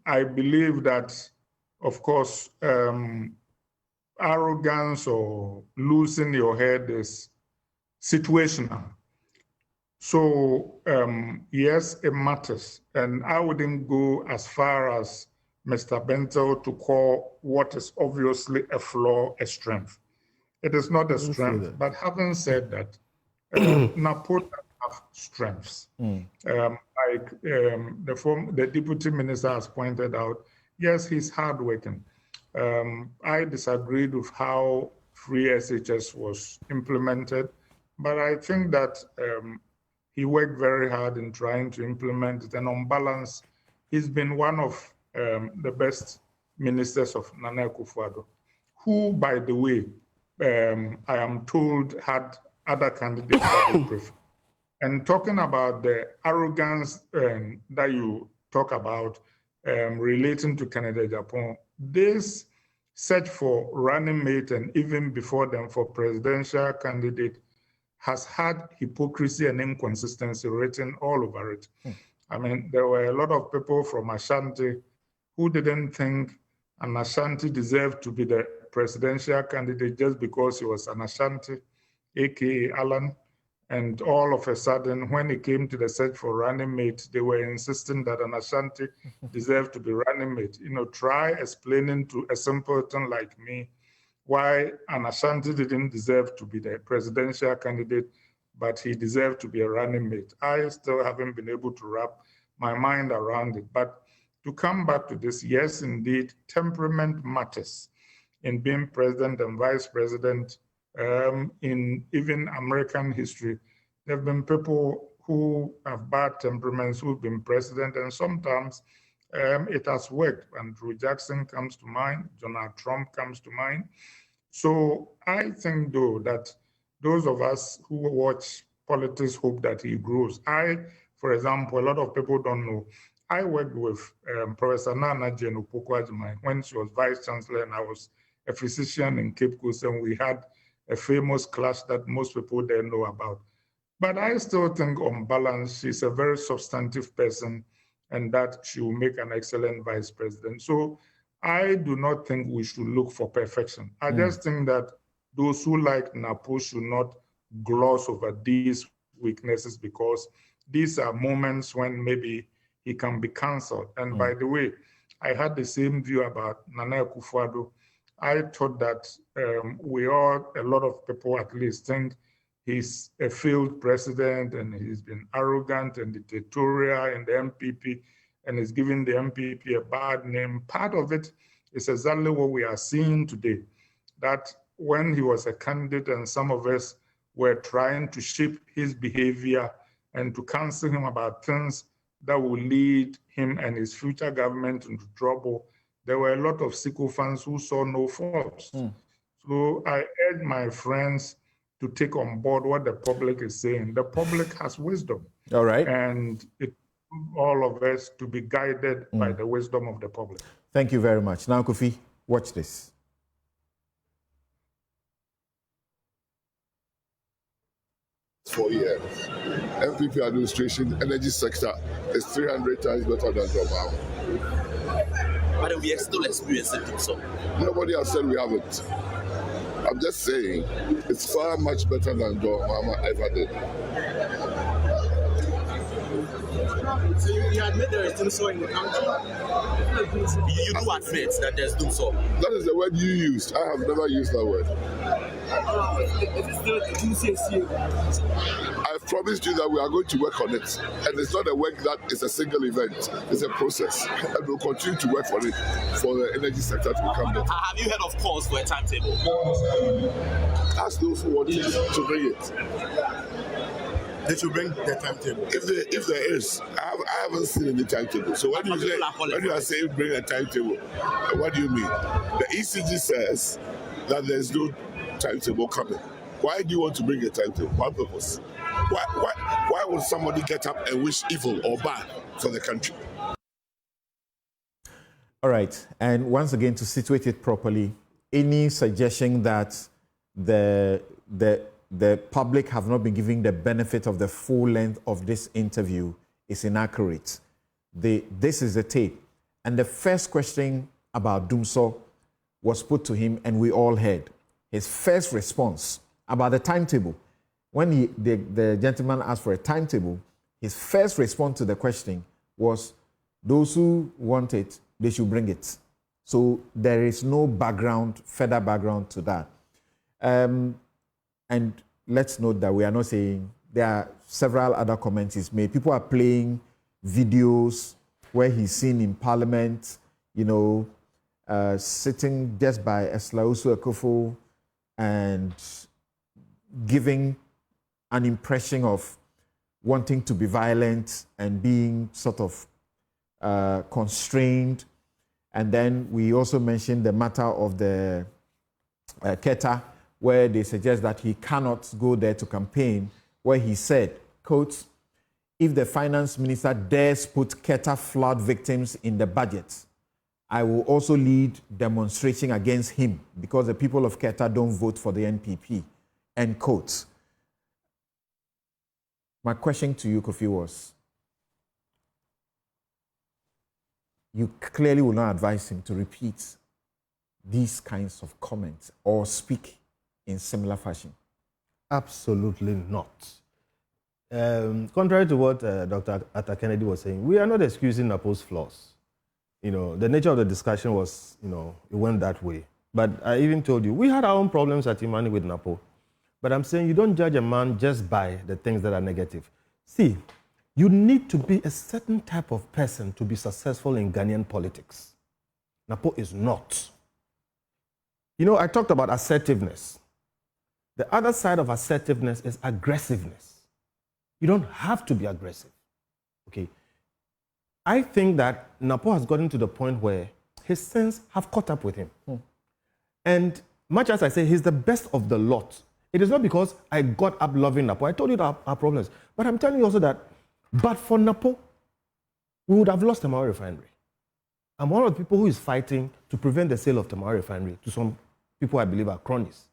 I believe that, of course, arrogance or losing your head is situational. So yes, it matters. And I wouldn't go as far as Mr. Bento to call what is obviously a flaw a strength. It is not a strength, but having said that, Napo have strengths. Like the deputy minister has pointed out, yes, he's hardworking. I disagreed with how free SHS was implemented, but I think that he worked very hard in trying to implement it, and on balance, he's been one of the best ministers of Nana Akufo-Addo, who, by the way, I am told had other candidates that they prefer. And talking about the arrogance that you talk about relating to Kennedy Japan, this search for running mate and even before them for presidential candidate has had hypocrisy and inconsistency written all over it. I mean, there were a lot of people from Ashanti who didn't think an Ashanti deserved to be the presidential candidate just because he was an Ashanti, aka Alan. And all of a sudden, when it came to the search for running mate, they were insisting that an Ashanti deserved to be running mate. Try explaining to a simpleton like me why an Ashanti didn't deserve to be the presidential candidate, but he deserved to be a running mate. I still haven't been able to wrap my mind around it. But to come back to this, yes, indeed, temperament matters in being president and vice president. In even American history, there have been people who have bad temperaments who've been president, and sometimes it has worked. Andrew Jackson comes to mind, Donald Trump comes to mind. So I think, though, that those of us who watch politics hope that he grows. For example, a lot of people don't know, I worked with Professor Nana Jane Opoku-Agyeman when she was vice chancellor, and I was a physician in Cape Coast, and we had a famous clash that most people there know about. But I still think on balance, she's a very substantive person and that she will make an excellent vice president. So I do not think we should look for perfection. I just think that those who like Napo should not gloss over these weaknesses, because these are moments when maybe he can be cancelled. And by the way, I had the same view about Nana Akufo-Addo. I thought that a lot of people at least think he's a failed president and he's been arrogant and dictatorial in the MPP and is giving the MPP a bad name. Part of it is exactly what we are seeing today, that when he was a candidate and some of us were trying to shape his behavior and to counsel him about things that will lead him and his future government into trouble, there were a lot of sycophants who saw no faults. So I urge my friends to take on board what the public is saying. The public has wisdom.
All right.
And it all of us to be guided by the wisdom of the public.
Thank you very much. Now, Kofi, watch this.
For years. MPP administration, energy sector is 300 times better than Obama.
But we are still experiencing it, so.
Nobody has said we haven't. I'm just saying it's far much better than Obama ever did.
So you admit there is doom so in the country? You do admit that there's doom so?
That is the word you used. I have never used that word. I've promised you that we are going to work on it. And it's not a work that is a single event. It's a process. And we'll continue to work on it for the energy sector to become better.
Have you heard of calls for a timetable?
Ask those who want to bring it.
They should bring the timetable.
If there is, I haven't seen any timetable. So when you are saying bring a timetable, what do you mean? The ECG says that there's no timetable coming. Why do you want to bring a timetable? What purpose? Why would somebody get up and wish evil or bad for the country?
All right. And once again, to situate it properly, any suggestion that the public have not been given the benefit of the full length of this interview is inaccurate. This is the tape. And the first question about Dumso was put to him, and we all heard. His first response about the timetable. When the gentleman asked for a timetable, his first response to the question was, those who want it, they should bring it. So there is no further background to that. And let's note that we are not saying, there are several other comments he's made. People are playing videos where he's seen in Parliament, sitting just by Eslausu Ekofo and giving an impression of wanting to be violent and being sort of constrained. And then we also mentioned the matter of the Keta, where they suggest that he cannot go there to campaign, where he said, quote, if the finance minister dares put Keta flood victims in the budget, I will also lead demonstration against him because the people of Keta don't vote for the NPP, end quote. My question to you, Kofi, was, you clearly will not advise him to repeat these kinds of comments or speak in similar fashion?
Absolutely not. Contrary to what Dr. Atta Kennedy was saying, we are not excusing Napo's flaws. The nature of the discussion was, it went that way. But I even told you, we had our own problems at Imani with Napo. But I'm saying you don't judge a man just by the things that are negative. See, you need to be a certain type of person to be successful in Ghanaian politics. Napo is not. I talked about assertiveness. The other side of assertiveness is aggressiveness. You don't have to be aggressive, okay? I think that Napo has gotten to the point where his sins have caught up with him. And much as I say he's the best of the lot, it is not because I got up loving Napo. I told you our problems. But I'm telling you also that, but for Napo, we would have lost the Tamale refinery. I'm one of the people who is fighting to prevent the sale of the Tamale refinery to some people I believe are cronies.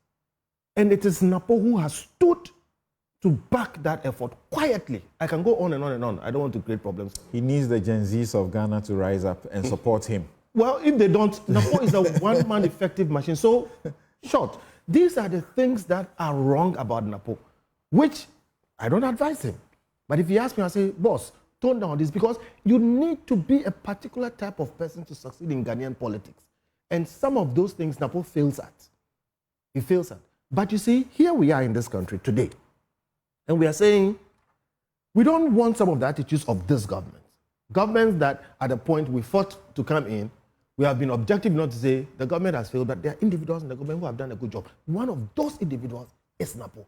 And it is Napo who has stood to back that effort quietly. I can go on and on and on. I don't want to create problems.
He needs the Gen Zs of Ghana to rise up and support him.
Well, if they don't, Napo is a one-man effective machine. So, short. These are the things that are wrong about Napo, which I don't advise him. But if he asks me, I say, boss, tone down this, because you need to be a particular type of person to succeed in Ghanaian politics. And some of those things Napo fails at. He fails at. But you see, here we are in this country today. And we are saying, we don't want some of the attitudes of this government. Governments that at the point we fought to come in, we have been objective not to say the government has failed, but there are individuals in the government who have done a good job. One of those individuals is Napo.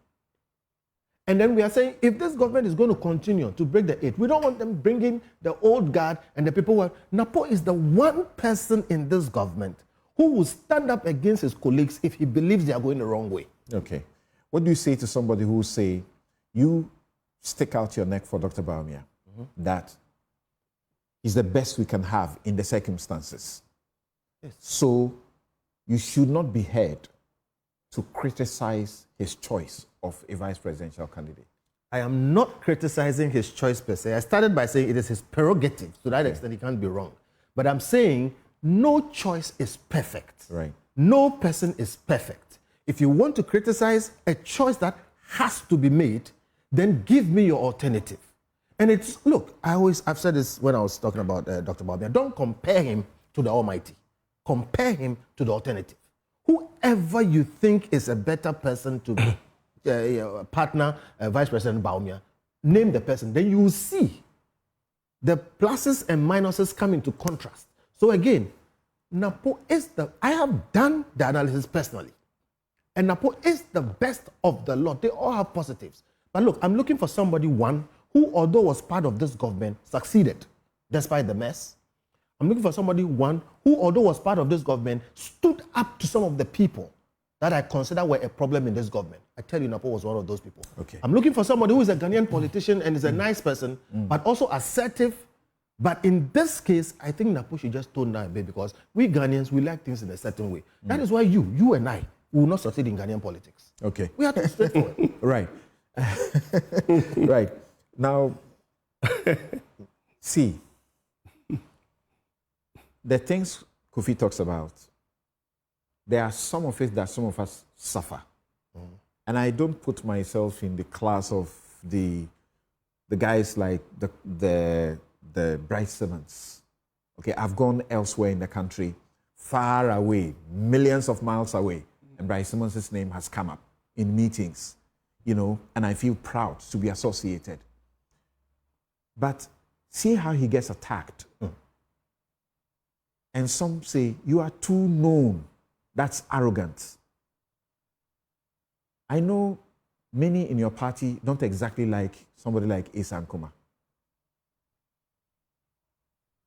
And then we are saying, if this government is going to continue to break the eight, we don't want them bringing the old guard and the people who are... Napo is the one person in this government who will stand up against his colleagues if he believes they are going the wrong way.
Okay. What do you say to somebody who say, you stick out your neck for Dr. Bawumia, that is the best we can have in the circumstances? Yes. So you should not be heard to criticize his choice of a vice presidential candidate.
I am not criticizing his choice per se. I started by saying it is his prerogative. To that extent, he can't be wrong. But I'm saying no choice is perfect.
Right.
No person is perfect. If you want to criticize a choice that has to be made, then give me your alternative. And it's, look, I've said this when I was talking about Dr. Bawumia, don't compare him to the Almighty. Compare him to the alternative. Whoever you think is a better person to partner Vice President Bawumia, name the person. Then you will see the pluses and minuses come into contrast. So again, Napo is I have done the analysis personally. And Napo is the best of the lot. They all have positives. But look, I'm looking for somebody, one, who, although was part of this government, succeeded despite the mess. I'm looking for somebody, one, who, although was part of this government, stood up to some of the people that I consider were a problem in this government. I tell you, Napo was one of those people.
Okay.
I'm looking for somebody who is a Ghanaian politician and is a nice person, but also assertive. But in this case, I think Napo should just tone down a bit, because we Ghanaians, we like things in a certain way. That is why you and I will not succeed in Ghanaian politics.
Okay.
We have to be straightforward.
Right. Right. Now, see, the things Kofi talks about, there are some of it that some of us suffer. And I don't put myself in the class of the guys like the Bryce Simmons. Okay, I've gone elsewhere in the country, far away, millions of miles away, and Bryce Simmons' name has come up in meetings, you know, and I feel proud to be associated. But see how he gets attacked. And some say, you are too known. That's arrogant. I know many in your party don't exactly like somebody like Asa Nkrumah.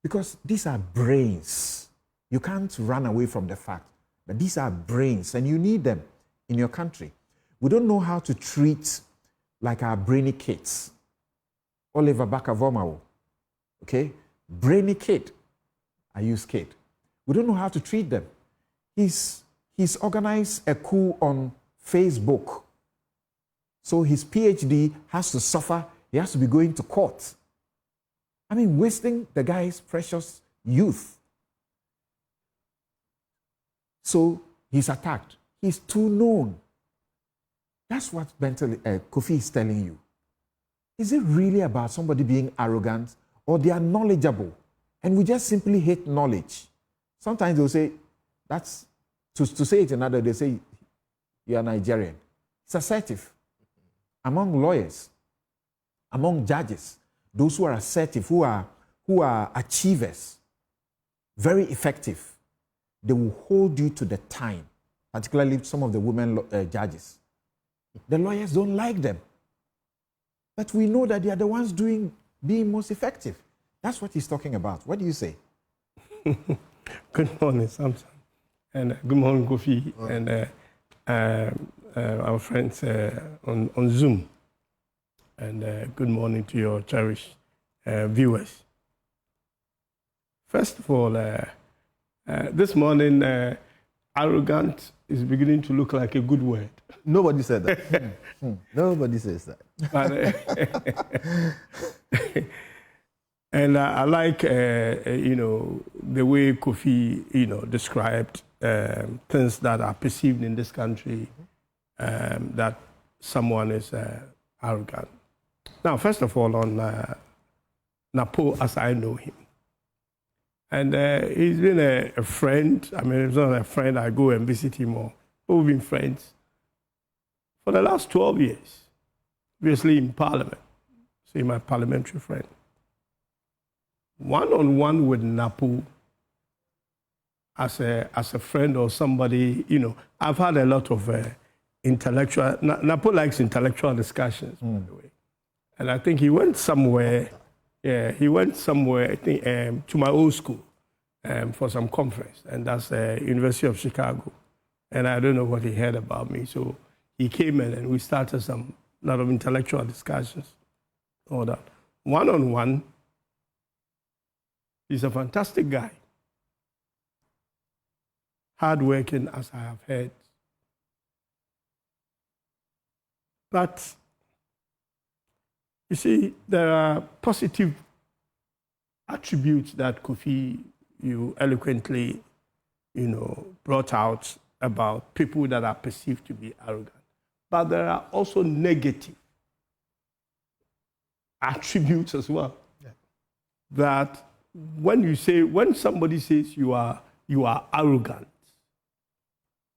Because these are brains. You can't run away from the fact that these are brains and you need them in your country. We don't know how to treat like our brainy kids. Oliver Bakavomawo, okay? Brainy kid. I use kid. We don't know how to treat them. He's organized a coup on Facebook. So his PhD has to suffer. He has to be going to court. I mean, wasting the guy's precious youth. So he's attacked. He's too known. That's what Kofi is telling you. Is it really about somebody being arrogant, or they are knowledgeable and we just simply hate knowledge? Sometimes they'll say, that's, to say it another, they say, you are Nigerian. It's assertive. Among lawyers, among judges, those who are assertive, who are achievers, very effective, they will hold you to the time, particularly some of the women judges. The lawyers don't like them. But we know that they are the ones being most effective. That's what he's talking about. What do you say?
Good morning, Samson. And good morning, Kofi. And our friends on Zoom. And good morning to your cherished viewers. First of all, this morning, arrogant is beginning to look like a good word.
Nobody said that. Nobody says that.
But, And I like, you know, the way Kofi, you know, described things that are perceived in this country, that someone is arrogant. Now, first of all, on Napo, as I know him, and he's been a friend. I mean, he's not a friend. I go and visit him more. We've been friends for the last 12 years, obviously in Parliament. So he's my parliamentary friend. One-on-one with Napo as a friend or somebody, you know, I've had a lot of intellectual, Napo likes intellectual discussions, by the way. And I think he went somewhere, I think, to my old school for some conference, and that's University of Chicago. And I don't know what he heard about me. So he came in and we started a lot of intellectual discussions, all that. One-on-one, he's a fantastic guy. Hardworking, as I have heard. But, you see, there are positive attributes that Kofi, you eloquently, you know, brought out about people that are perceived to be arrogant. But there are also negative attributes as well. Yeah. That when somebody says you are arrogant,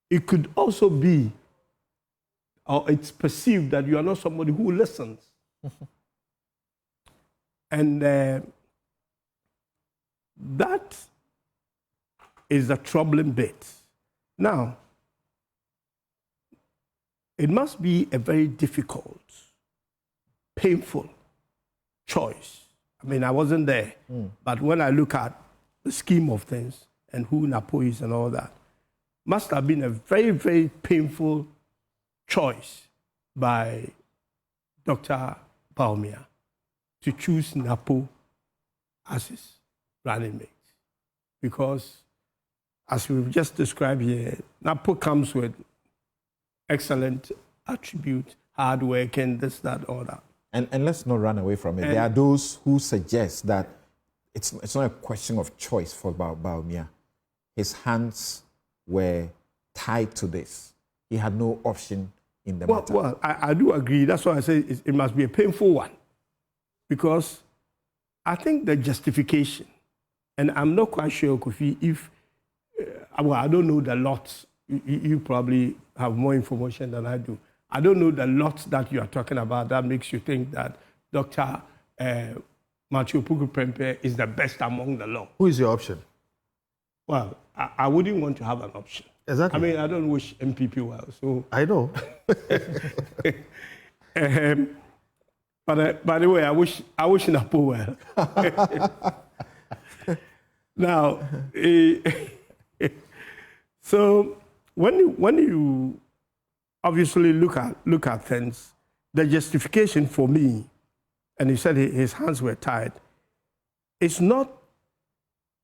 it could also be, or it's perceived that you are not somebody who listens. And that is the troubling bit. Now, it must be a very difficult, painful choice. I mean, I wasn't there, but when I look at the scheme of things and who Napo is and all that, must have been a very, very painful choice by Dr. Bawumia to choose Napo as his running mate. Because, as we've just described here, Napo comes with excellent attributes, hard work, and this, that, all that.
And let's not run away from it. There are those who suggest that it's not a question of choice for Bawumia. His hands were tied to this. He had no option in the matter.
Well, I do agree. That's why I say it must be a painful one. Because I think the justification, and I'm not quite sure, Kofi, if, well, I don't know the lots. You probably have more information than I do. I don't know the lots that you are talking about that makes you think that Dr. Matthew Puku Prempeh is the best among the lot.
Who is your option?
Well, I wouldn't want to have an option.
Exactly.
I mean, I don't wish MPP well, so...
I know.
But by the way, I wish Napo well. Now, so when you obviously look at things, the justification for me, and he said his hands were tied, it's not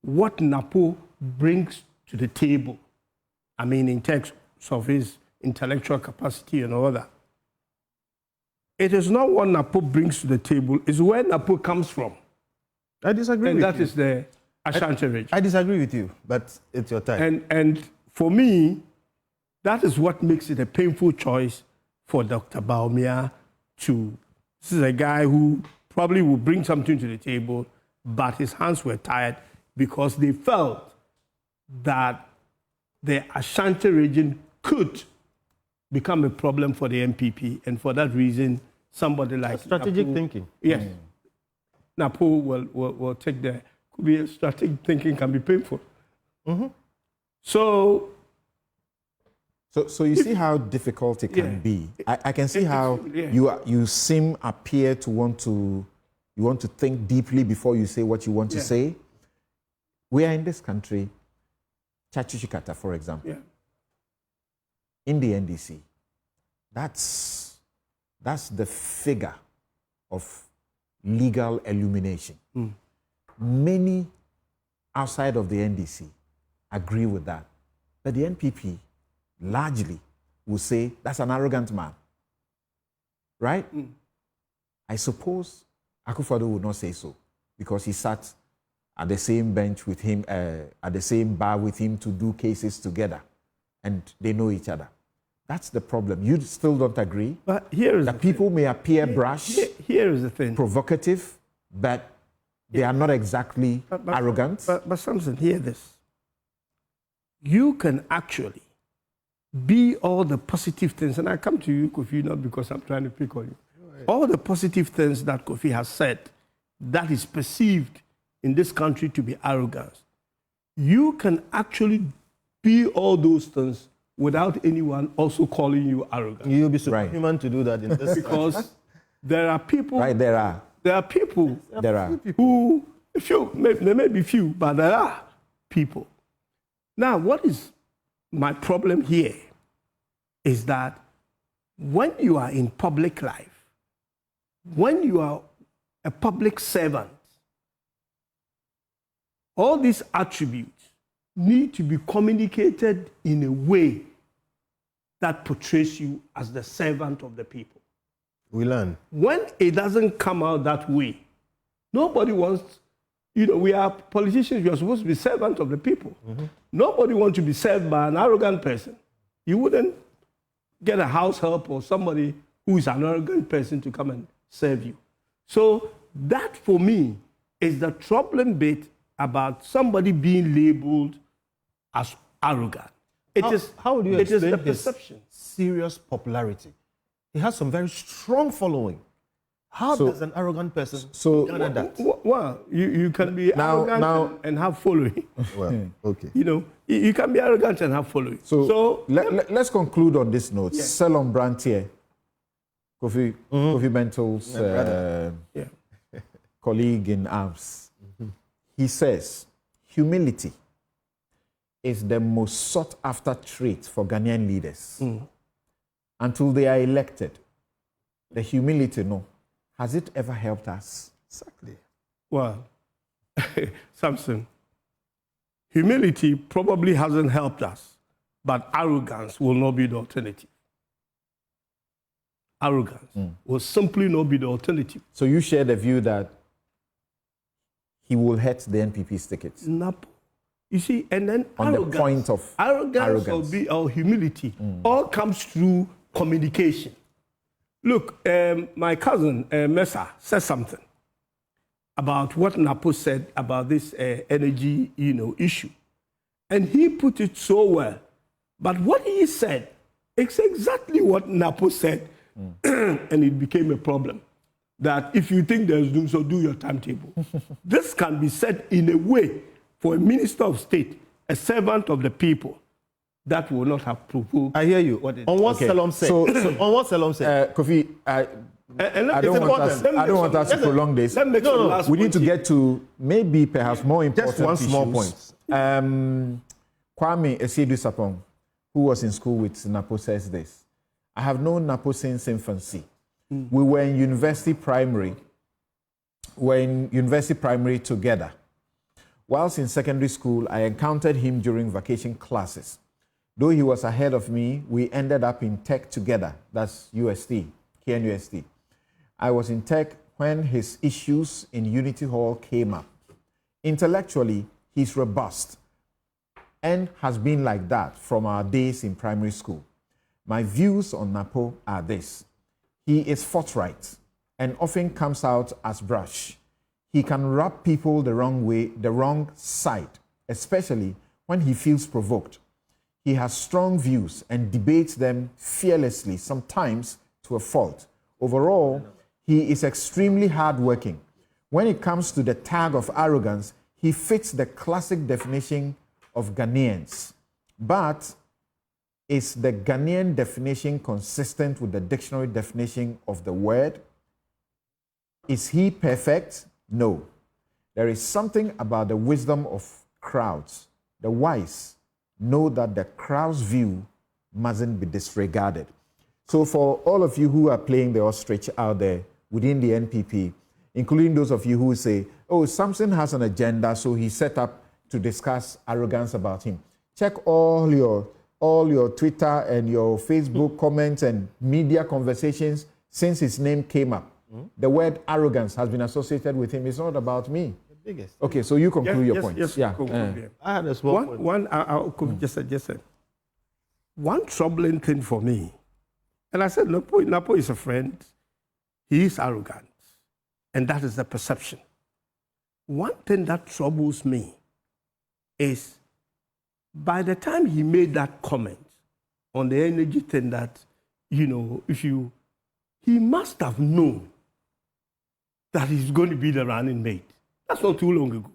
what Napo brings to the table. I mean, in terms of his intellectual capacity and all that. It is not what Napo brings to the table, it's where Napo comes from.
I disagree with you.
And that is the Ashanti region.
I disagree with you, but it's your time.
And for me, that is what makes it a painful choice for Dr. Bawumia to... This is a guy who probably will bring something to the table, but his hands were tied because they felt that the Ashanti region could become a problem for the MPP, and for that reason, somebody like
strategic
Napo,
thinking.
Yes, Napo will take the. Could be strategic thinking can be painful. Mm-hmm. So
you see how difficult it can be. I can see how you appear to want to think deeply before you say what you want to say. We are in this country, Chachuchikata, for example. In the NDC, that's the figure of legal illumination. Many outside of the NDC agree with that. But the NPP largely will say that's an arrogant man. Right? I suppose Akufo-Addo would not say so. because he sat at the same bench with him, at the same bar with him to do cases together, and they know each other. That's the problem. You still don't agree?
But here is
that people may appear brash,
here is the thing,
provocative, but they are not exactly arrogant.
But Samson, hear this. You can actually be all the positive things, and I come to you, Kofi, not because I'm trying to pick on you. All the positive things that Kofi has said that is perceived in this country to be arrogance. You can actually be all those things without anyone also calling you arrogant.
You'll be superhuman to do that in this
because there are people.
Right, there are.
There are people.
There are.
Who, there may be few, but there are people. Now, what is my problem here is that when you are in public life, when you are a public servant, all these attributes need to be communicated in a way that portrays you as the servant of the people.
We learn.
When it doesn't come out that way, nobody wants, we are politicians, we are supposed to be servants of the people. Mm-hmm. Nobody wants to be served by an arrogant person. You wouldn't get a house help or somebody who is an arrogant person to come and serve you. So that, for me, is the troubling bit about somebody being labeled as arrogant.
How would you explain
the
his
perception?
Serious popularity? He has some very strong following. How does an arrogant person garner that?
Well, you can be arrogant and have following.
Well, okay.
You can be arrogant and have following.
So let's conclude on this note. Yeah. Selon Brantier, Kofi Bentel's colleague in arms, he says, humility is the most sought after trait for Ghanaian leaders. Until they are elected. The humility, has it ever helped us?
Exactly. Well, Samson, humility probably hasn't helped us, but arrogance will not be the alternative. Arrogance will simply not be the alternative.
So you share the view that he will hurt the NPP's tickets?
Napo. You see, and then
on the point of arrogance.
Or humility all comes through communication. Look, my cousin Mesa said something about what Napo said about this energy, issue, and he put it so well. But what he said is exactly what Napo said, and it became a problem. That if you think there's doom, so do your timetable. This can be said in a way for a minister of state, a servant of the people, that will not have provoked.
I hear you. On what Salom said. On what Salom said.
Kofi, I don't want us to prolong this. We need to get to maybe perhaps more important
just one small
point. Kwame Esiedu-Sapong, who was in school with Napo, says this. I have known Napo since infancy. We were in university primary. Together. Whilst in secondary school, I encountered him during vacation classes. Though he was ahead of me, we ended up in tech together. That's UST, KNUST. I was in tech when his issues in Unity Hall came up. Intellectually, he's robust and has been like that from our days in primary school. My views on Napo are this. He is forthright and often comes out as brash. He can rub people the wrong way, the wrong side, especially when he feels provoked. He has strong views and debates them fearlessly, sometimes to a fault. Overall, he is extremely hardworking. When it comes to the tag of arrogance, he fits the classic definition of Ghanaians. But is the Ghanaian definition consistent with the dictionary definition of the word? Is he perfect? No. There is something about the wisdom of crowds. The wise know that the crowd's view mustn't be disregarded. So for all of you who are playing the ostrich out there within the NPP, including those of you who say, oh, Samson has an agenda, so he set up to discuss arrogance about him. Check all your Twitter and your Facebook comments and media conversations since his name came up. the word arrogance has been associated with him. It's not about me.
The biggest.
Okay, so you conclude your point.
Yes,
Yeah.
I had a small point.
I could just suggest it. One troubling thing for me, and I said, Napo is a friend. He is arrogant. And that is the perception. One thing that troubles me is by the time he made that comment on the energy thing that, he must have known that he's going to be the running mate. That's not too long ago.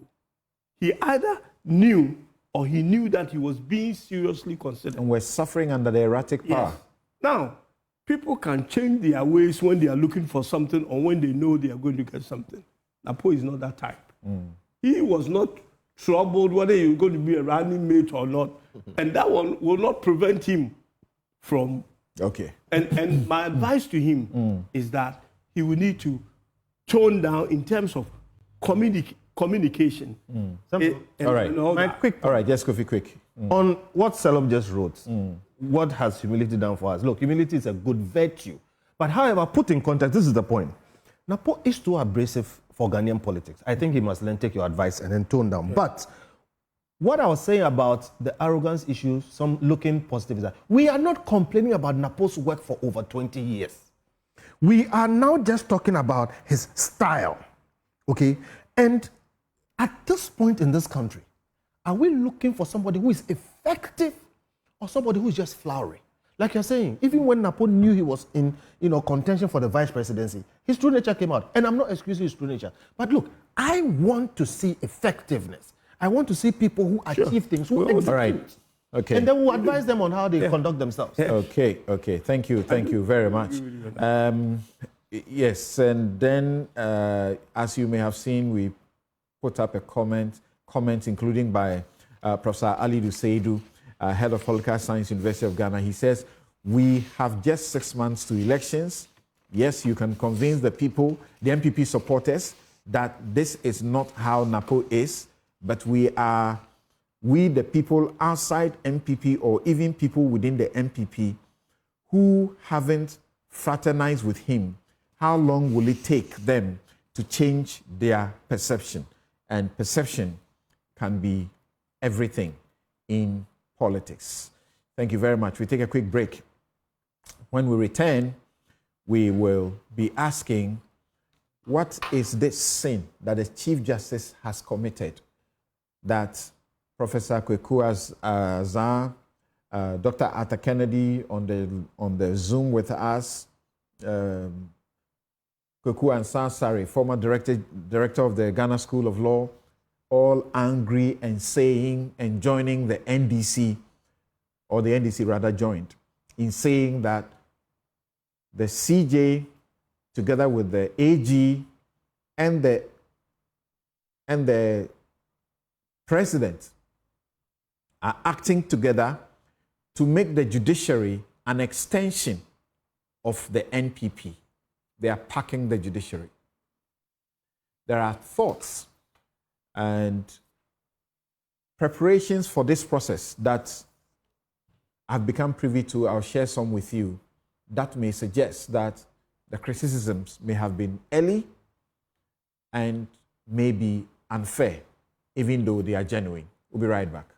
He either knew or he knew that he was being seriously considered.
And we're suffering under the erratic power.
Yes. Now, people can change their ways when they are looking for something or when they know they are going to get something. Napo is not that type. He was not troubled whether you're going to be a running mate or not. And that one will not prevent him from...
Okay.
And my advice to him is that he will need to tone down in terms of communication.
All right, just go quick.
On what Selom just wrote, what has humility done for us? Look, humility is a good virtue. But however, put in context, this is the point. Napo is too abrasive for Ghanaian politics. I think he must then take your advice and then tone down. Yeah. But what I was saying about the arrogance issue, some looking positive, is that we are not complaining about Napo's work for over 20 years. We are now just talking about his style, okay? And at this point in this country, are we looking for somebody who is effective or somebody who is just flowery? Like you're saying, even when Napo knew he was in contention for the vice presidency, his true nature came out. And I'm not excusing his true nature. But look, I want to see effectiveness. I want to see people who achieve things, who execute.
All right. Okay.
And then we'll advise them on how they conduct themselves.
Okay. Thank you very much. Yes, and then as you may have seen, we put up a comment including by Professor Ali Duseidu, head of Political Science, University of Ghana. He says, we have just 6 months to elections. Yes, you can convince the people, the MPP supporters, that this is not how Napo is, but we, the people outside MPP or even people within the MPP who haven't fraternized with him, how long will it take them to change their perception? And perception can be everything in politics. Thank you very much. We take a quick break. When we return, we will be asking, what is this sin that the Chief Justice has committed that Professor Kweku Azar, Dr. Arthur Kennedy on the Zoom with us, Kweku Ansah-Sari, former director of the Ghana School of Law, all angry and saying and joining the NDC, or the NDC rather joined, in saying that the CJ, together with the AG and the president, are acting together to make the judiciary an extension of the NPP. They are packing the judiciary. There are thoughts and preparations for this process that I've become privy to. I'll share some with you that may suggest that the criticisms may have been early and may be unfair, even though they are genuine. We'll be right back.